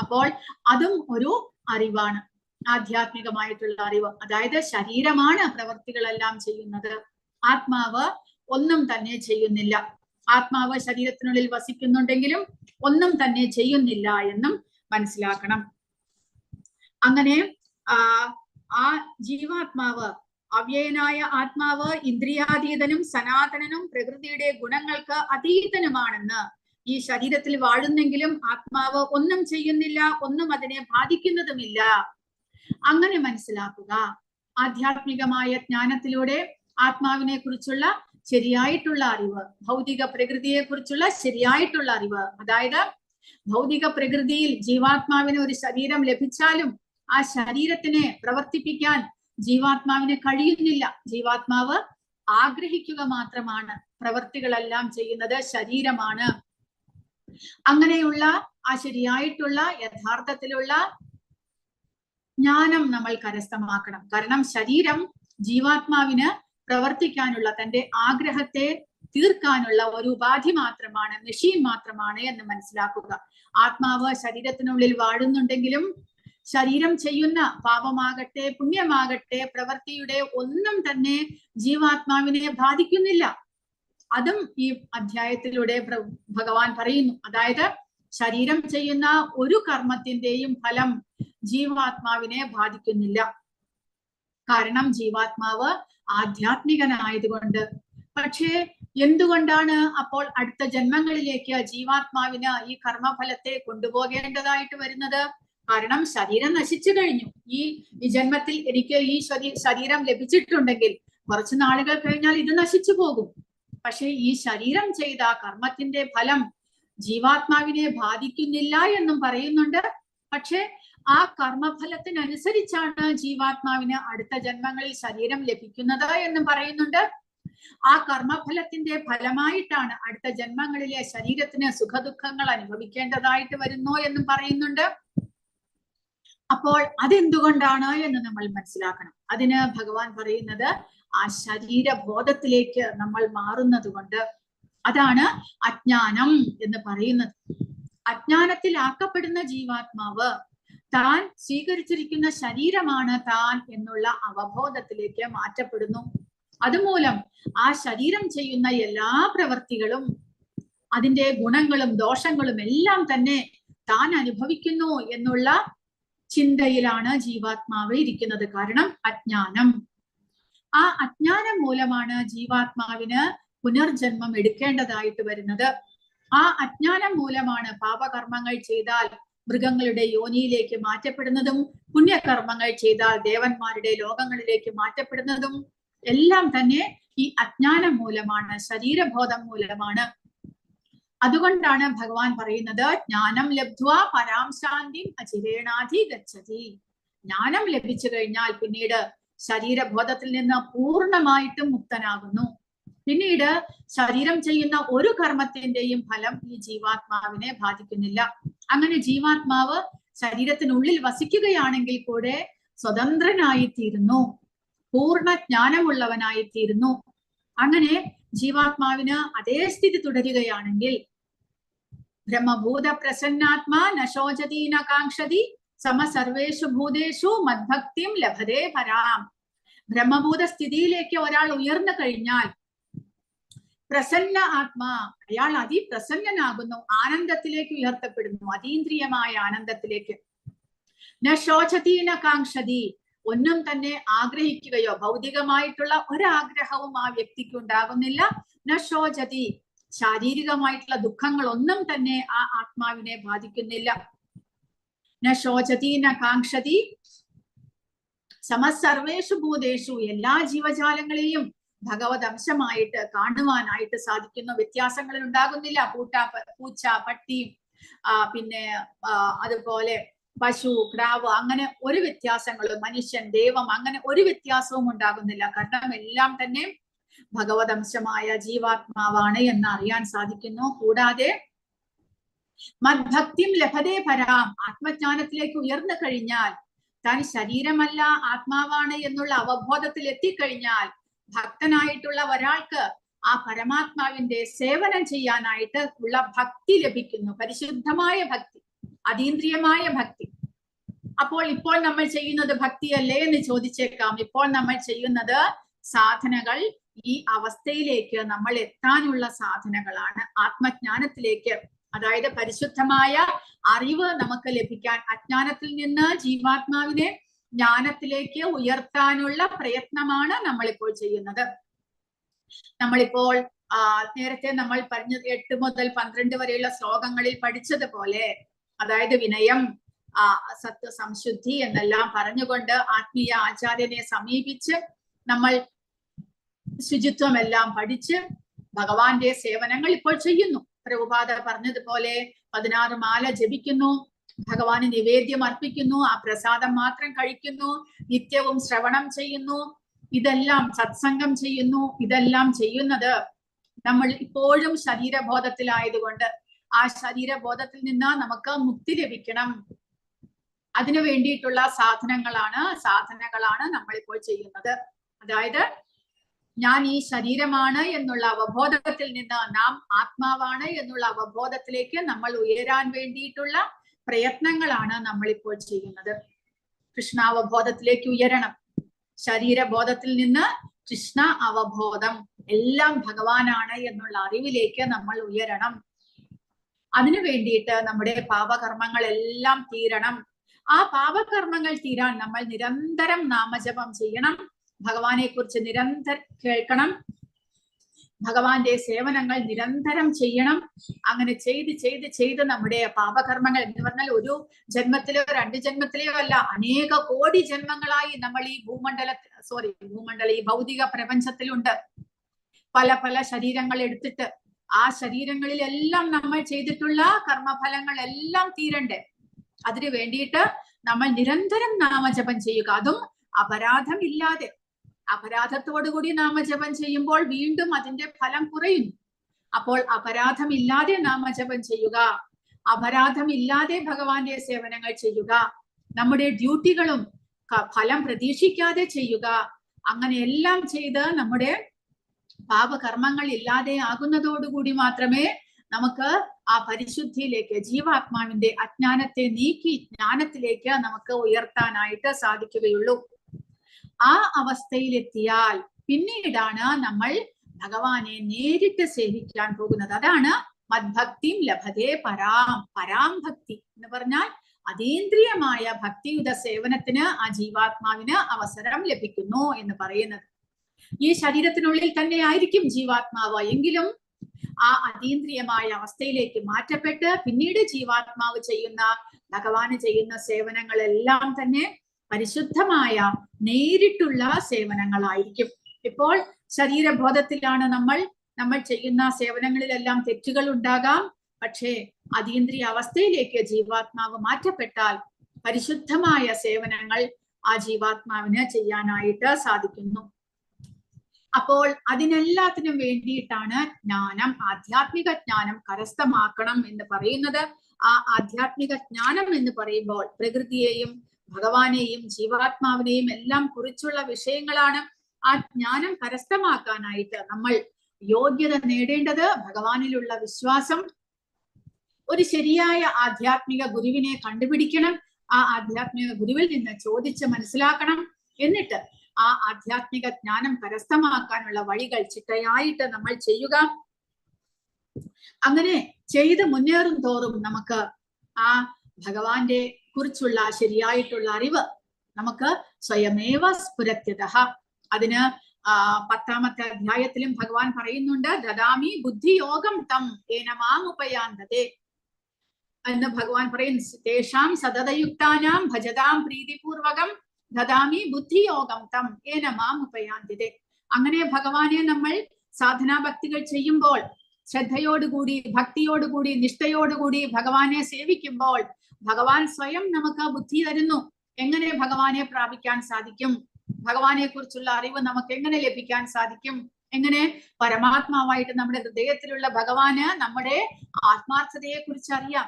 അപ്പോൾ അതും ഒരു അറിവാണ്, ആധ്യാത്മികമായിട്ടുള്ള അറിവ്. അതായത് ശരീരമാണ് പ്രവർത്തികളെല്ലാം ചെയ്യുന്നത്, ആത്മാവ് ഒന്നും തന്നെ ചെയ്യുന്നില്ല. ആത്മാവ് ശരീരത്തിനുള്ളിൽ വസിക്കുന്നുണ്ടെങ്കിലും ഒന്നും തന്നെ ചെയ്യുന്നില്ല എന്നും മനസ്സിലാക്കണം. അങ്ങനെ ആ ജീവാത്മാവ്, അവ്യയനായ ആത്മാവ് ഇന്ദ്രിയാതീതനും സനാതനനും പ്രകൃതിയുടെ ഗുണങ്ങൾക്ക് അതീതനുമാണെന്ന്, ഈ ശരീരത്തിൽ വാഴുന്നെങ്കിലും ആത്മാവ് ഒന്നും ചെയ്യുന്നില്ല, ഒന്നും അതിനെ ബാധിക്കുന്നതുമില്ല, അങ്ങനെ മനസ്സിലാക്കുക. ആധ്യാത്മികമായ ജ്ഞാനത്തിലൂടെ ആത്മാവിനെ കുറിച്ചുള്ള ശരിയായിട്ടുള്ള അറിവ്, ഭൗതിക പ്രകൃതിയെ കുറിച്ചുള്ള ശരിയായിട്ടുള്ള അറിവ്, അതായത് ഭൗതിക പ്രകൃതിയിൽ ജീവാത്മാവിന് ഒരു ശരീരം ലഭിച്ചാലും ആ ശരീരത്തിനെ പ്രവർത്തിപ്പിക്കാൻ ജീവാത്മാവിന് കഴിയുന്നില്ല. ജീവാത്മാവ് ആഗ്രഹിക്കുക മാത്രമാണ്, പ്രവർത്തികളെല്ലാം ചെയ്യുന്നത് ശരീരമാണ്. അങ്ങനെയുള്ള ആ ശരിയായിട്ടുള്ള യഥാർത്ഥത്തിലുള്ള ജ്ഞാനം നമ്മൾ കരസ്ഥമാക്കണം. കാരണം ശരീരം ജീവാത്മാവിന് പ്രവർത്തിക്കാനുള്ള, തന്റെ ആഗ്രഹത്തെ തീർക്കാനുള്ള ഒരു ഉപാധി മാത്രമാണ്, മെഷീൻ മാത്രമാണ് എന്ന് മനസ്സിലാക്കുക. ആത്മാവ് ശരീരത്തിനുള്ളിൽ വാഴുന്നുണ്ടെങ്കിലും ശരീരം ചെയ്യുന്ന പാപമാകട്ടെ പുണ്യമാകട്ടെ പ്രവൃത്തിയുടെ ഒന്നും തന്നെ ജീവാത്മാവിനെ ബാധിക്കുന്നില്ല. അതും ഈ അധ്യായത്തിലൂടെ ഭഗവാൻ പറയുന്നു. അതായത് ശരീരം ചെയ്യുന്ന ഒരു കർമ്മത്തിന്റെയും ഫലം ജീവാത്മാവിനെ ബാധിക്കുന്നില്ല. കാരണം ജീവാത്മാവ് ആധ്യാത്മികനായതുകൊണ്ട്. പക്ഷേ എന്തുകൊണ്ടാണ് അപ്പോൾ അടുത്ത ജന്മങ്ങളിലേക്ക് ജീവാത്മാവിന് ഈ കർമ്മഫലത്തെ കൊണ്ടുപോകേണ്ടതായിട്ട് വരുന്നത്? കാരണം ശരീരം നശിച്ചു കഴിഞ്ഞു. ഈ ജന്മത്തിൽ എനിക്ക് ഈ ശരീരം ലഭിച്ചിട്ടുണ്ടെങ്കിൽ കുറച്ചു നാളുകൾ കഴിഞ്ഞാൽ ഇത് നശിച്ചു പോകും. പക്ഷെ ഈ ശരീരം ചെയ്ത കർമ്മത്തിന്റെ ഫലം ജീവാത്മാവിനെ ബാധിക്കുന്നില്ല എന്നും പറയുന്നുണ്ട്. പക്ഷെ ആ കർമ്മഫലത്തിനനുസരിച്ചാണ് ജീവാത്മാവിന് അടുത്ത ജന്മങ്ങളിൽ ശരീരം ലഭിക്കുന്നത് എന്നും പറയുന്നുണ്ട്. ആ കർമ്മഫലത്തിന്റെ ഫലമായിട്ടാണ് അടുത്ത ജന്മങ്ങളിലെ ശരീരത്തിന് സുഖദുഃഖങ്ങൾ അനുഭവിക്കേണ്ടതായിട്ട് വരുന്നു എന്നും പറയുന്നുണ്ട്. അപ്പോൾ അതെന്തുകൊണ്ടാണ് എന്ന് നമ്മൾ മനസ്സിലാക്കണം. അതിന് ഭഗവാൻ പറയുന്നത് ആ ശരീരബോധത്തിലേക്ക് നമ്മൾ മാറുന്നത് കൊണ്ട്. അതാണ് അജ്ഞാനം എന്ന് പറയുന്നത്. അജ്ഞാനത്തിൽ ആക്കപ്പെടുന്ന ജീവാത്മാവ് താൻ സ്വീകരിച്ചിരിക്കുന്ന ശരീരമാണ് താൻ എന്നുള്ള അവബോധത്തിലേക്ക് മാറ്റപ്പെടുന്നു. അതുമൂലം ആ ശരീരം ചെയ്യുന്ന എല്ലാ പ്രവൃത്തികളും അതിന്റെ ഗുണങ്ങളും ദോഷങ്ങളും എല്ലാം തന്നെ താൻ അനുഭവിക്കുന്നു എന്നുള്ള ചിന്തയിലാണ് ജീവാത്മാവ് ഇരിക്കുന്നത്. കാരണം അജ്ഞാനം. ആ അജ്ഞാനം മൂലമാണ് ജീവാത്മാവിന് പുനർജന്മം എടുക്കേണ്ടതായിട്ട് വരുന്നത്. ആ അജ്ഞാനം മൂലമാണ് പാപകർമ്മങ്ങൾ ചെയ്താൽ മൃഗങ്ങളുടെ യോനിയിലേക്ക് മാറ്റപ്പെടുന്നതും പുണ്യകർമ്മങ്ങൾ ചെയ്താൽ ദേവന്മാരുടെ ലോകങ്ങളിലേക്ക് മാറ്റപ്പെടുന്നതും എല്ലാം തന്നെ ഈ അജ്ഞാനം മൂലമാണ്, ശരീരബോധം മൂലമാണ്. അതുകൊണ്ടാണ് ഭഗവാൻ പറയുന്നത് ജ്ഞാനം ലബ്ധ്വാ പരാം ശാന്തിം അചിരേണാധി ഗച്ഛതി. ജ്ഞാനം ലഭിച്ചു കഴിഞ്ഞാൽ പിന്നീട് ശരീരബോധത്തിൽ നിന്ന് പൂർണ്ണമായിട്ടും മുക്തനാകുന്നു. പിന്നീട് ശരീരം ചെയ്യുന്ന ഒരു കർമ്മത്തിന്റെയും ഫലം ഈ ജീവാത്മാവിനെ ബാധിക്കുന്നില്ല. അങ്ങനെ ജീവാത്മാവ് ശരീരത്തിനുള്ളിൽ വസിക്കുകയാണെങ്കിൽ കൂടെ സ്വതന്ത്രനായിത്തീരുന്നു, പൂർണ്ണ ജ്ഞാനമുള്ളവനായിത്തീരുന്നു. അങ്ങനെ ജീവാത്മാവിന് അതേ സ്ഥിതി തുടരുകയാണെങ്കിൽ ബ്രഹ്മഭൂത പ്രസന്നാത്മാ നശോചതി ന കാംക്ഷതി സമ സർവേഷു ഭൂതേഷു മദ്ഭക്തിം ലഭതേ പരാം. ബ്രഹ്മഭൂത സ്ഥിതിയിലേക്ക് ഒരാൾ ഉയർന്നു കഴിഞ്ഞാൽ പ്രസന്ന ആത്മാ, അയാൾ അതിപ്രസന്നനാകുന്നു, ആനന്ദത്തിലേക്ക് ഉയർത്തപ്പെടുന്നു, അതീന്ദ്രിയമായ ആനന്ദത്തിലേക്ക്. ന ശോചതി ന കാംക്ഷതി, ഒന്നും തന്നെ ആഗ്രഹിക്കുകയോ ഭൗതികമായിട്ടുള്ള ഒരാഗ്രഹവും ആ വ്യക്തിക്ക് ഉണ്ടാകുന്നില്ല. ന ശോചതി, ശാരീരികമായിട്ടുള്ള ദുഃഖങ്ങൾ ഒന്നും തന്നെ ആ ആത്മാവിനെ ബാധിക്കുന്നില്ല. ന ശോചതി ന കാംക്ഷതി സമസർവേഷു ഭൂതേഷു, എല്ലാ ജീവജാലങ്ങളെയും ഭഗവത് അംശമായിട്ട് കാണുവാനായിട്ട് സാധിക്കുന്നു. വ്യത്യാസങ്ങൾ ഉണ്ടാകുന്നില്ല. പൂച്ച, പട്ടി, പിന്നെ അതുപോലെ പശു, ക്രാവ്, അങ്ങനെ ഒരു വ്യത്യാസങ്ങളും, മനുഷ്യൻ, ദൈവം, അങ്ങനെ ഒരു വ്യത്യാസവും ഉണ്ടാകുന്നില്ല. കാരണം എല്ലാം തന്നെ ഭഗവത് അംശമായ ജീവാത്മാവാണ് എന്ന് അറിയാൻ സാധിക്കുന്നു. കൂടാതെ മദ്ഭക്തിം ലഭതേ പരാം, ആത്മജ്ഞാനത്തിലേക്ക് ഉയർന്നു കഴിഞ്ഞാൽ, താൻ ശരീരമല്ല ആത്മാവാണ് എന്നുള്ള അവബോധത്തിൽ എത്തിക്കഴിഞ്ഞാൽ ഭക്തനായിട്ടുള്ള ഒരാൾക്ക് ആ പരമാത്മാവിന്റെ സേവനം ചെയ്യാനായിട്ട് ഉള്ള ഭക്തി ലഭിക്കുന്നു. പരിശുദ്ധമായ ഭക്തി, അതീന്ദ്രിയമായ ഭക്തി. ഇപ്പോൾ നമ്മൾ ചെയ്യുന്നത് ഭക്തിയല്ലേ എന്ന് ചോദിച്ചേക്കാം. ഇപ്പോൾ നമ്മൾ ചെയ്യുന്നത് സാധനകൾ, ഈ അവസ്ഥയിലേക്ക് നമ്മൾ എത്താനുള്ള സാധനങ്ങളാണ്. ആത്മജ്ഞാനത്തിലേക്ക്, അതായത് പരിശുദ്ധമായ അറിവ് നമുക്ക് ലഭിക്കാൻ, അജ്ഞാനത്തിൽ നിന്ന് ജീവാത്മാവിനെ ജ്ഞാനത്തിലേക്ക് ഉയർത്താനുള്ള പ്രയത്നമാണ് നമ്മളിപ്പോൾ ചെയ്യുന്നത്. നമ്മളിപ്പോൾ നേരത്തെ നമ്മൾ പറഞ്ഞ 8 മുതൽ 12 വരെയുള്ള ശ്ലോകങ്ങളിൽ പഠിച്ചതുപോലെ, അതായത് വിനയം, സത്വ, സംശുദ്ധി എന്നെല്ലാം പറഞ്ഞുകൊണ്ട് ആത്മീയ ആചാര്യനെ സമീപിച്ച് നമ്മൾ ശുചിത്വം എല്ലാം പഠിച്ച് ഭഗവാന്റെ സേവനങ്ങൾ ഇപ്പോൾ ചെയ്യുന്നു. പ്രഭുപാദ പറഞ്ഞതുപോലെ 16 മാല ജപിക്കുന്നു, ഭഗവാന് നിവേദ്യം അർപ്പിക്കുന്നു, ആ പ്രസാദം മാത്രം കഴിക്കുന്നു, നിത്യവും ശ്രവണം ചെയ്യുന്നു, ഇതെല്ലാം സത്സംഗം ചെയ്യുന്നു. ഇതെല്ലാം ചെയ്യുന്നത് നമ്മൾ ഇപ്പോഴും ശരീരബോധത്തിലായതുകൊണ്ട് ആ ശരീരബോധത്തിൽ നിന്ന് നമുക്ക് മുക്തി ലഭിക്കണം. അതിനു വേണ്ടിയിട്ടുള്ള സാധനങ്ങളാണ് നമ്മളിപ്പോൾ ചെയ്യുന്നത്. അതായത് ഞാൻ ഈ ശരീരമാണ് എന്നുള്ള അവബോധത്തിൽ നിന്ന് നാം ആത്മാവാണ് എന്നുള്ള അവബോധത്തിലേക്ക് നമ്മൾ ഉയരാൻ വേണ്ടിയിട്ടുള്ള പ്രയത്നങ്ങളാണ് നമ്മളിപ്പോൾ ചെയ്യുന്നത്. കൃഷ്ണാവബോധത്തിലേക്ക് ഉയരണം. ശരീരബോധത്തിൽ നിന്ന് കൃഷ്ണ അവബോധം, എല്ലാം ഭഗവാനാണ് എന്നുള്ള അറിവിലേക്ക് നമ്മൾ ഉയരണം. അതിനു വേണ്ടിയിട്ട് നമ്മുടെ പാപകർമ്മങ്ങളെല്ലാം തീരണം. ആ പാപകർമ്മങ്ങൾ തീരാൻ നമ്മൾ നിരന്തരം നാമജപം ചെയ്യണം. ഭഗവാനെ കുറിച്ച് നിരന്തരം കേൾക്കണം. ഭഗവാന്റെ സേവനങ്ങൾ നിരന്തരം ചെയ്യണം. അങ്ങനെ ചെയ്ത് നമ്മുടെ പാപകർമ്മങ്ങൾ എന്ന് പറഞ്ഞാൽ ഒരു ജന്മത്തിലോ 2 ജന്മത്തിലെയോ അല്ല, അനേക കോടി ജന്മങ്ങളായി നമ്മൾ ഈ ഈ ഭൗതിക പ്രപഞ്ചത്തിലുണ്ട്. പല ശരീരങ്ങൾ എടുത്തിട്ട് ആ ശരീരങ്ങളിലെല്ലാം നമ്മൾ ചെയ്തിട്ടുള്ള കർമ്മഫലങ്ങൾ എല്ലാം തീരണ്ടേ. അതിനു വേണ്ടിയിട്ട് നമ്മൾ നിരന്തരം നാമജപം ചെയ്യുക. അതും അപരാധമില്ലാതെ. അപരാധത്തോടുകൂടി നാമജപം ചെയ്യുമ്പോൾ വീണ്ടും അതിന്റെ ഫലം കുറയുന്നു. അപ്പോൾ അപരാധമില്ലാതെ നാമജപം ചെയ്യുക, അപരാധമില്ലാതെ ഭഗവാന്റെ സേവനങ്ങൾ ചെയ്യുക, നമ്മുടെ ഡ്യൂട്ടികളും ഫലം പ്രതീക്ഷിക്കാതെ ചെയ്യുക. അങ്ങനെ എല്ലാം ചെയ്ത് നമ്മുടെ പാപകർമ്മങ്ങൾ ഇല്ലാതെ ആകുന്നതോടുകൂടി മാത്രമേ നമുക്ക് ആ പരിശുദ്ധിയിലേക്ക്, ജീവാത്മാവിന്റെ അജ്ഞാനത്തെ നീക്കി ജ്ഞാനത്തിലേക്ക് നമുക്ക് ഉയർത്താനായിട്ട് സാധിക്കുകയുള്ളൂ. ആ അവസ്ഥയിലെത്തിയാൽ പിന്നീടാണ് നമ്മൾ ഭഗവാനെ നേരിട്ട് സേവിക്കാൻ പോകുന്നത്. അതാണ് മദ്ഭക്തിം ലഭതേ പരാം ഭക്തി എന്ന് പറഞ്ഞാൽ അതീന്ദ്രിയമായ ഭക്തിയുത സേവനത്തിന് ആ ജീവാത്മാവിന് അവസരം ലഭിക്കുന്നു എന്ന് പറയുന്നത്. ഈ ശരീരത്തിനുള്ളിൽ തന്നെ ആയിരിക്കും ജീവാത്മാവ്, എങ്കിലും ആ അതീന്ദ്രിയമായ അവസ്ഥയിലേക്ക് മാറ്റപ്പെട്ട് പിന്നീട് ജീവാത്മാവ് ചെയ്യുന്ന, ഭഗവാന് ചെയ്യുന്ന സേവനങ്ങളെല്ലാം തന്നെ പരിശുദ്ധമായ നേരിട്ടുള്ള സേവനങ്ങളായിരിക്കും. ഇപ്പോൾ ശരീരബോധത്തിലാണ് നമ്മൾ ചെയ്യുന്ന സേവനങ്ങളിലെല്ലാം തെറ്റുകൾ ഉണ്ടാകാം. പക്ഷേ അതീന്ദ്രിയ അവസ്ഥയിലേക്ക് ജീവാത്മാവ് മാറ്റപ്പെട്ടാൽ പരിശുദ്ധമായ സേവനങ്ങൾ ആ ജീവാത്മാവിന് ചെയ്യാനായിട്ട് സാധിക്കുന്നു. അപ്പോൾ അതിനെല്ലാത്തിനും വേണ്ടിയിട്ടാണ് ജ്ഞാനം, ആധ്യാത്മിക ജ്ഞാനം കരസ്ഥമാക്കണം എന്ന് പറയുന്നത്. ആ ആധ്യാത്മിക ജ്ഞാനം എന്ന് പറയുമ്പോൾ പ്രകൃതിയെയും ഭഗവാനെയും ജീവാത്മാവിനെയും എല്ലാം കുറിച്ചുള്ള വിഷയങ്ങളാണ്. ആ ജ്ഞാനം കരസ്ഥമാക്കാനായിട്ട് നമ്മൾ യോഗ്യത നേടേണ്ടത് ഭഗവാനിലുള്ള വിശ്വാസം, ഒരു ശരിയായ ആധ്യാത്മിക ഗുരുവിനെ കണ്ടുപിടിക്കണം, ആ ആധ്യാത്മിക ഗുരുവിൽ നിന്ന് ചോദിച്ച് മനസ്സിലാക്കണം. എന്നിട്ട് ആ ആധ്യാത്മിക ജ്ഞാനം കരസ്ഥമാക്കാനുള്ള വഴികൾ ചിട്ടയായിട്ട് നമ്മൾ ചെയ്യുക. അങ്ങനെ ചെയ്ത് മുന്നേറും തോറും നമുക്ക് ആ ഭഗവാന്റെ കുറിച്ചുള്ള ശരിയായിട്ടുള്ള അറിവ് നമുക്ക് സ്വയമേവ സ്ഫുരത്യതഃ. അതിന് 10ാമത്തെ അധ്യായത്തിലും ഭഗവാൻ പറയുന്നുണ്ട്, ദദാമി ബുദ്ധിയോഗം തം ഏന മാമുപയാന്തതേ എന്ന് ഭഗവാൻ പറയും. തേഷാം സതതയുക്താനാം ഭജതാം പ്രീതിപൂർവകം ദദാമി ബുദ്ധിയോഗം തം ഏന മാമുപയാന്തതേ. അങ്ങനെ ഭഗവാനെ നമ്മൾ സാധനാ ഭക്തികൾ ചെയ്യുമ്പോൾ, ശ്രദ്ധയോടുകൂടി ഭക്തിയോടുകൂടി നിഷ്ഠയോടുകൂടി ഭഗവാനെ സേവിക്കുമ്പോൾ ഭഗവാൻ സ്വയം നമുക്ക് ബുദ്ധി തരുന്നു. എങ്ങനെ ഭഗവാനെ പ്രാപിക്കാൻ സാധിക്കും, ഭഗവാനെ കുറിച്ചുള്ള അറിവ് നമുക്ക് എങ്ങനെ ലഭിക്കാൻ സാധിക്കും, എങ്ങനെ പരമാത്മാവായിട്ട് നമ്മുടെ ഹൃദയത്തിലുള്ള ഭഗവാന് നമ്മുടെ ആത്മാർത്ഥതയെ കുറിച്ച് അറിയാം,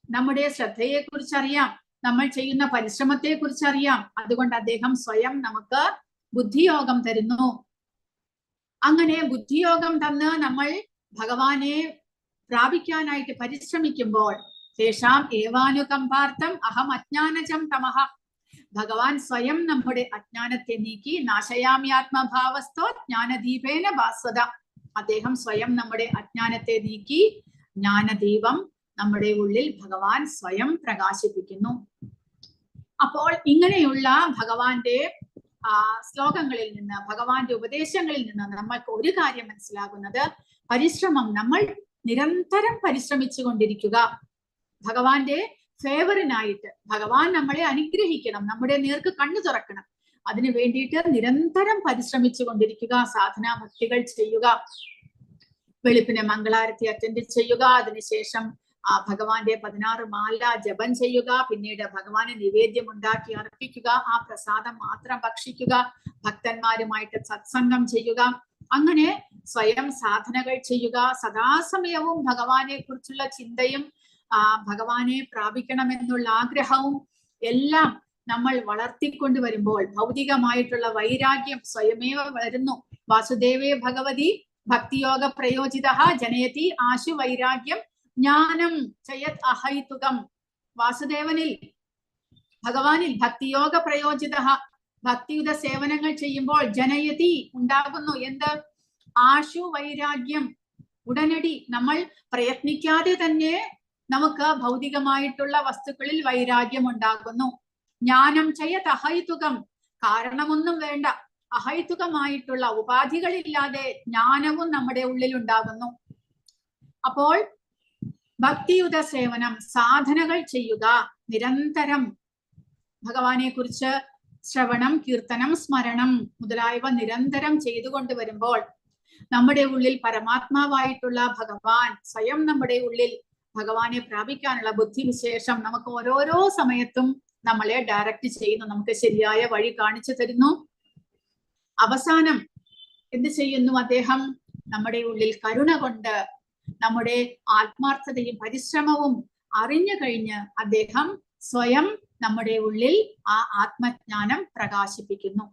നമ്മുടെ ശ്രദ്ധയെ കുറിച്ച് അറിയാം, നമ്മൾ ചെയ്യുന്ന പരിശ്രമത്തെ കുറിച്ച് അറിയാം. അതുകൊണ്ട് അദ്ദേഹം സ്വയം നമുക്ക് ബുദ്ധിയോഗം തരുന്നു. അങ്ങനെ ബുദ്ധിയോഗം തന്ന് നമ്മൾ ഭഗവാനെ പ്രാപിക്കാനായിട്ട് പരിശ്രമിക്കുമ്പോൾ തേഷാം ഏവാനുകമ്പാർത്ഥം അഹം അജ്ഞാനജം തമഹ. ഭഗവാൻ സ്വയം നമ്മുടെ അജ്ഞാനത്തെ നീക്കി നാശയാമ്യാത്മഭാവസ്ഥോ ജ്ഞാനദീപേന ഭാസ്വത. അദ്ദേഹം സ്വയം നമ്മുടെ അജ്ഞാനത്തെ നീക്കി ജ്ഞാനദീപം നമ്മുടെ ഉള്ളിൽ ഭഗവാൻ സ്വയം പ്രകാശിപ്പിക്കുന്നു. അപ്പോൾ ഇങ്ങനെയുള്ള ഭഗവാന്റെ ശ്ലോകങ്ങളിൽ നിന്ന്, ഭഗവാന്റെ ഉപദേശങ്ങളിൽ നിന്ന് നമ്മൾക്ക് ഒരു കാര്യം മനസ്സിലാകുന്നത്, പരിശ്രമം, നമ്മൾ നിരന്തരം പരിശ്രമിച്ചു കൊണ്ടിരിക്കുക. ഭഗവാന്റെ ഫേവറിനായിട്ട് ഭഗവാൻ നമ്മളെ അനുഗ്രഹിക്കണം, നമ്മുടെ നേർക്ക് കണ്ണു തുറക്കണം. അതിനു വേണ്ടിയിട്ട് നിരന്തരം പരിശ്രമിച്ചു കൊണ്ടിരിക്കുക, സാധനാ ഭക്തികൾ ചെയ്യുക, വെളുപ്പിനെ മംഗളാരത്തി അറ്റൻഡ് ചെയ്യുക, അതിനുശേഷം ഭഗവാന്റെ 16 മാല ജപം ചെയ്യുക, പിന്നീട് ഭഗവാന് നിവേദ്യം ഉണ്ടാക്കി അർപ്പിക്കുക, ആ പ്രസാദം മാത്രം ഭക്ഷിക്കുക, ഭക്തന്മാരുമായിട്ട് സത്സംഗം ചെയ്യുക, അങ്ങനെ സ്വയം സാധനകൾ ചെയ്യുക, സദാസമയവും ഭഗവാനെ കുറിച്ചുള്ള ചിന്തയും ഭഗവാനെ പ്രാപിക്കണമെന്നുള്ള ആഗ്രഹവും എല്ലാം നമ്മൾ വളർത്തിക്കൊണ്ടുവരുമ്പോൾ ഭൗതികമായിട്ടുള്ള വൈരാഗ്യം സ്വയമേവ വരുന്നു. വാസുദേവേ ഭഗവതി ഭക്തിയോഗ പ്രയോജിത ജനയതി ആശു വൈരാഗ്യം ജ്ഞാനം ചയത് അഹൈതുകം. വാസുദേവനിൽ, ഭഗവാനിൽ ഭക്തിയോഗ പ്രയോജിത, ഭക്തിയുത സേവനങ്ങൾ ചെയ്യുമ്പോൾ ജനയതി ഉണ്ടാകുന്നു എന്ത്? ആശു വൈരാഗ്യം. ഉടനടി നമ്മൾ പ്രയത്നിക്കാതെ തന്നെ നമുക്ക് ഭൗതികമായിട്ടുള്ള വസ്തുക്കളിൽ വൈരാഗ്യം ഉണ്ടാകുന്നു. ജ്ഞാനം ചയത് അഹൈതുകം, കാരണമൊന്നും വേണ്ട, അഹൈതുകമായിട്ടുള്ള ഉപാധികളില്ലാതെ ജ്ഞാനവും നമ്മുടെ ഉള്ളിൽ ഉണ്ടാകുന്നു. അപ്പോൾ ഭക്തിയുത സേവനം, സാധനകൾ ചെയ്യുക, നിരന്തരം ഭഗവാനെ കുറിച്ച് ശ്രവണം, കീർത്തനം, സ്മരണം മുതലായവ നിരന്തരം ചെയ്തുകൊണ്ട് വരുമ്പോൾ നമ്മുടെ ഉള്ളിൽ പരമാത്മാവായിട്ടുള്ള ഭഗവാൻ സ്വയം നമ്മുടെ ഉള്ളിൽ ഭഗവാനെ പ്രാപിക്കാനുള്ള ബുദ്ധിവിശേഷം നമുക്ക് ഓരോരോ സമയത്തും നമ്മളെ ഡയറക്റ്റ് ചെയ്യുന്നു, നമുക്ക് ശരിയായ വഴി കാണിച്ചു തരുന്നു. അവസാനം എന്ത് ചെയ്യുന്നു അദ്ദേഹം? നമ്മുടെ ഉള്ളിൽ കരുണ കൊണ്ട് നമ്മുടെ ആത്മാർത്ഥതയും പരിശ്രമവും അറിഞ്ഞു കഴിഞ്ഞ് അദ്ദേഹം സ്വയം നമ്മുടെ ഉള്ളിൽ ആ ആത്മജ്ഞാനം പ്രകാശിപ്പിക്കുന്നു.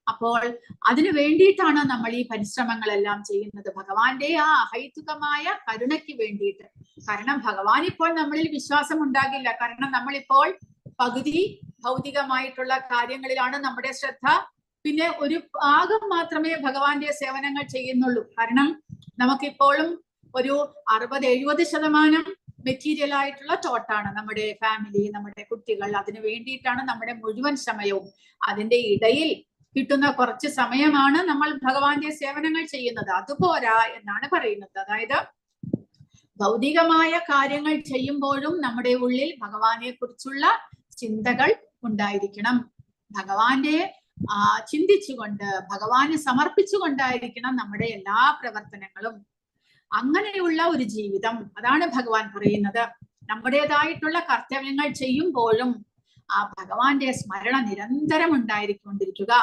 അപ്പോൾ അതിനു വേണ്ടിയിട്ടാണ് നമ്മൾ ഈ പരിശ്രമങ്ങളെല്ലാം ചെയ്യുന്നത്, ഭഗവാന്റെ ആ അഹൈതുകമായ കരുണയ്ക്ക് വേണ്ടിയിട്ട്. കാരണം ഭഗവാൻ ഇപ്പോൾ നമ്മളിൽ വിശ്വാസം ഉണ്ടാകില്ല, കാരണം നമ്മളിപ്പോൾ പകുതി ഭൗതികമായിട്ടുള്ള കാര്യങ്ങളിലാണ് നമ്മുടെ ശ്രദ്ധ, പിന്നെ ഒരു ഭാഗം മാത്രമേ ഭഗവാന്റെ സേവനങ്ങൾ ചെയ്യുന്നുള്ളൂ. കാരണം നമുക്കിപ്പോഴും ഒരു 60-70% മെറ്റീരിയൽ ആയിട്ടുള്ള തോട്ടാണ്, നമ്മുടെ ഫാമിലി, നമ്മുടെ കുട്ടികൾ, അതിനു വേണ്ടിയിട്ടാണ് നമ്മുടെ മുഴുവൻ സമയവും. അതിന്റെ ഇടയിൽ കിട്ടുന്ന കുറച്ച് സമയമാണ് നമ്മൾ ഭഗവാന്റെ സേവനങ്ങൾ ചെയ്യുന്നത്, അതുപോരാ എന്നാണ് പറയുന്നത്. അതായത് ഭൗതികമായ കാര്യങ്ങൾ ചെയ്യുമ്പോഴും നമ്മുടെ ഉള്ളിൽ ഭഗവാനെ കുറിച്ചുള്ള ചിന്തകൾ ഉണ്ടായിരിക്കണം, ഭഗവാന്റെ ചിന്തിച്ചുകൊണ്ട് ഭഗവാന് സമർപ്പിച്ചുകൊണ്ടായിരിക്കണം നമ്മുടെ എല്ലാ പ്രവർത്തനങ്ങളും. അങ്ങനെയുള്ള ഒരു ജീവിതം, അതാണ് ഭഗവാൻ പറയുന്നത്. നമ്മുടേതായിട്ടുള്ള കർത്തവ്യങ്ങൾ ചെയ്യുമ്പോഴും ആ ഭഗവാന്റെ സ്മരണ നിരന്തരം ഉണ്ടായിരിക്കൊണ്ടിരിക്കുക.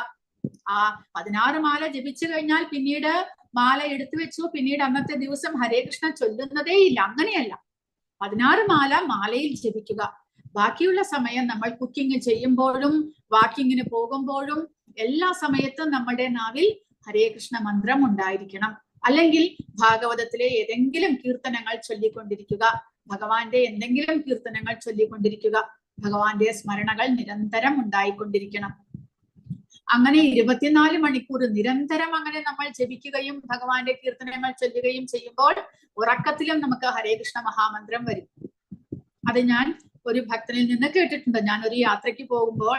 ആ 16 മാല ജപിച്ചു കഴിഞ്ഞാൽ പിന്നീട് മാല എടുത്തു വെച്ചു, പിന്നീട് അന്നത്തെ ദിവസം ഹരേ കൃഷ്ണ ചൊല്ലുന്നതേ ഇല്ല, അങ്ങനെയല്ല. 16 മാല മാലയിൽ ജപിക്കുക. ബാക്കിയുള്ള സമയം നമ്മൾ കുക്കിംഗ് ചെയ്യുമ്പോഴും വാക്കിങ്ങിന് പോകുമ്പോഴും എല്ലാ സമയത്തും നമ്മുടെ നാവിൽ ഹരേ കൃഷ്ണ മന്ത്രം ഉണ്ടായിരിക്കണം. അല്ലെങ്കിൽ ഭാഗവതത്തിലെ ഏതെങ്കിലും കീർത്തനങ്ങൾ ചൊല്ലിക്കൊണ്ടിരിക്കുക, ഭഗവാന്റെ എന്തെങ്കിലും കീർത്തനങ്ങൾ ചൊല്ലിക്കൊണ്ടിരിക്കുക. ഭഗവാന്റെ സ്മരണകൾ നിരന്തരം ഉണ്ടായിക്കൊണ്ടിരിക്കണം. അങ്ങനെ 24 മണിക്കൂർ നിരന്തരം അങ്ങനെ നമ്മൾ ജപിക്കുകയും ഭഗവാന്റെ കീർത്തനങ്ങൾ ചൊല്ലുകയും ചെയ്യുമ്പോൾ ഉറക്കത്തിലും നമുക്ക് ഹരേ കൃഷ്ണ മഹാമന്ത്രം വരും. അത് ഞാൻ ഒരു ഭക്തനിൽ നിന്ന് കേട്ടിട്ടുണ്ട്. ഞാൻ ഒരു യാത്രയ്ക്ക് പോകുമ്പോൾ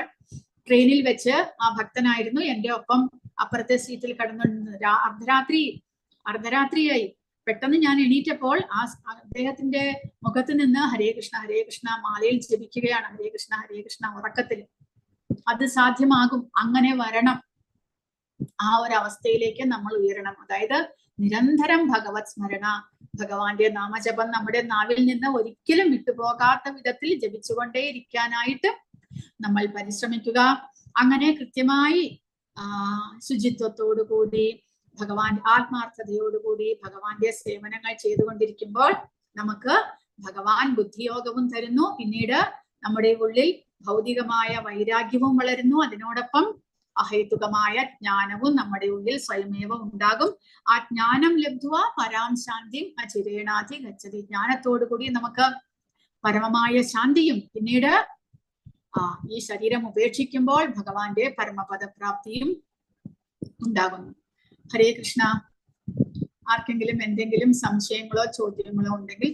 ട്രെയിനിൽ വെച്ച് ആ ഭക്തനായിരുന്നു എന്റെ ഒപ്പം അപ്പുറത്തെ സീറ്റിൽ കടന്നുകൊണ്ടിരുന്നത്. അർദ്ധരാത്രിയായി. പെട്ടെന്ന് ഞാൻ എണീറ്റപ്പോൾ അദ്ദേഹത്തിന്റെ മുഖത്ത് നിന്ന് ഹരേ കൃഷ്ണ മാലയിൽ ജപിക്കുകയാണ്. ഹരേ കൃഷ്ണ ഉറക്കത്തിൽ. അത് സാധ്യമാകും. അങ്ങനെ വരണം. ആ ഒരു അവസ്ഥയിലേക്ക് നമ്മൾ ഉയരണം. അതായത് നിരന്തരം ഭഗവത് സ്മരണ, ഭഗവാന്റെ നാമജപം നമ്മുടെ നാവിൽ നിന്ന് ഒരിക്കലും വിട്ടുപോകാത്ത വിധത്തിൽ ജപിച്ചുകൊണ്ടേ ഇരിക്കാനായിട്ട് നമ്മൾ പരിശ്രമിക്കുക. അങ്ങനെ കൃത്യമായി ശുചിത്വത്തോടുകൂടി ഭഗവാന്റെ ആത്മാർത്ഥതയോടുകൂടി ഭഗവാന്റെ സേവനങ്ങൾ ചെയ്തുകൊണ്ടിരിക്കുമ്പോൾ നമുക്ക് ഭഗവാൻ ബുദ്ധിയോഗവും തരുന്നു. പിന്നീട് നമ്മുടെ ഉള്ളിൽ ഭൗതികമായ വൈരാഗ്യവും വളരുന്നു. അതിനോടൊപ്പം അഹേതുകമായ ജ്ഞാനവും നമ്മുടെ ഉള്ളിൽ സ്വയമേവ ഉണ്ടാകും. ആ ജ്ഞാനം ലബ്ധ്വ പരാം ശാന്തിം അചിരേണാധി ഗച്ഛതി. ജ്ഞാനത്തോടു കൂടി നമുക്ക് പരമമായ ശാന്തിയും പിന്നീട് ഈ ശരീരം ഉപേക്ഷിക്കുമ്പോൾ ഭഗവാന്റെ പരമപദപ്രാപ്തിയും ഉണ്ടാകുന്നു. ഹരേ കൃഷ്ണ. ആർക്കെങ്കിലും എന്തെങ്കിലും സംശയങ്ങളോ ചോദ്യങ്ങളോ ഉണ്ടെങ്കിൽ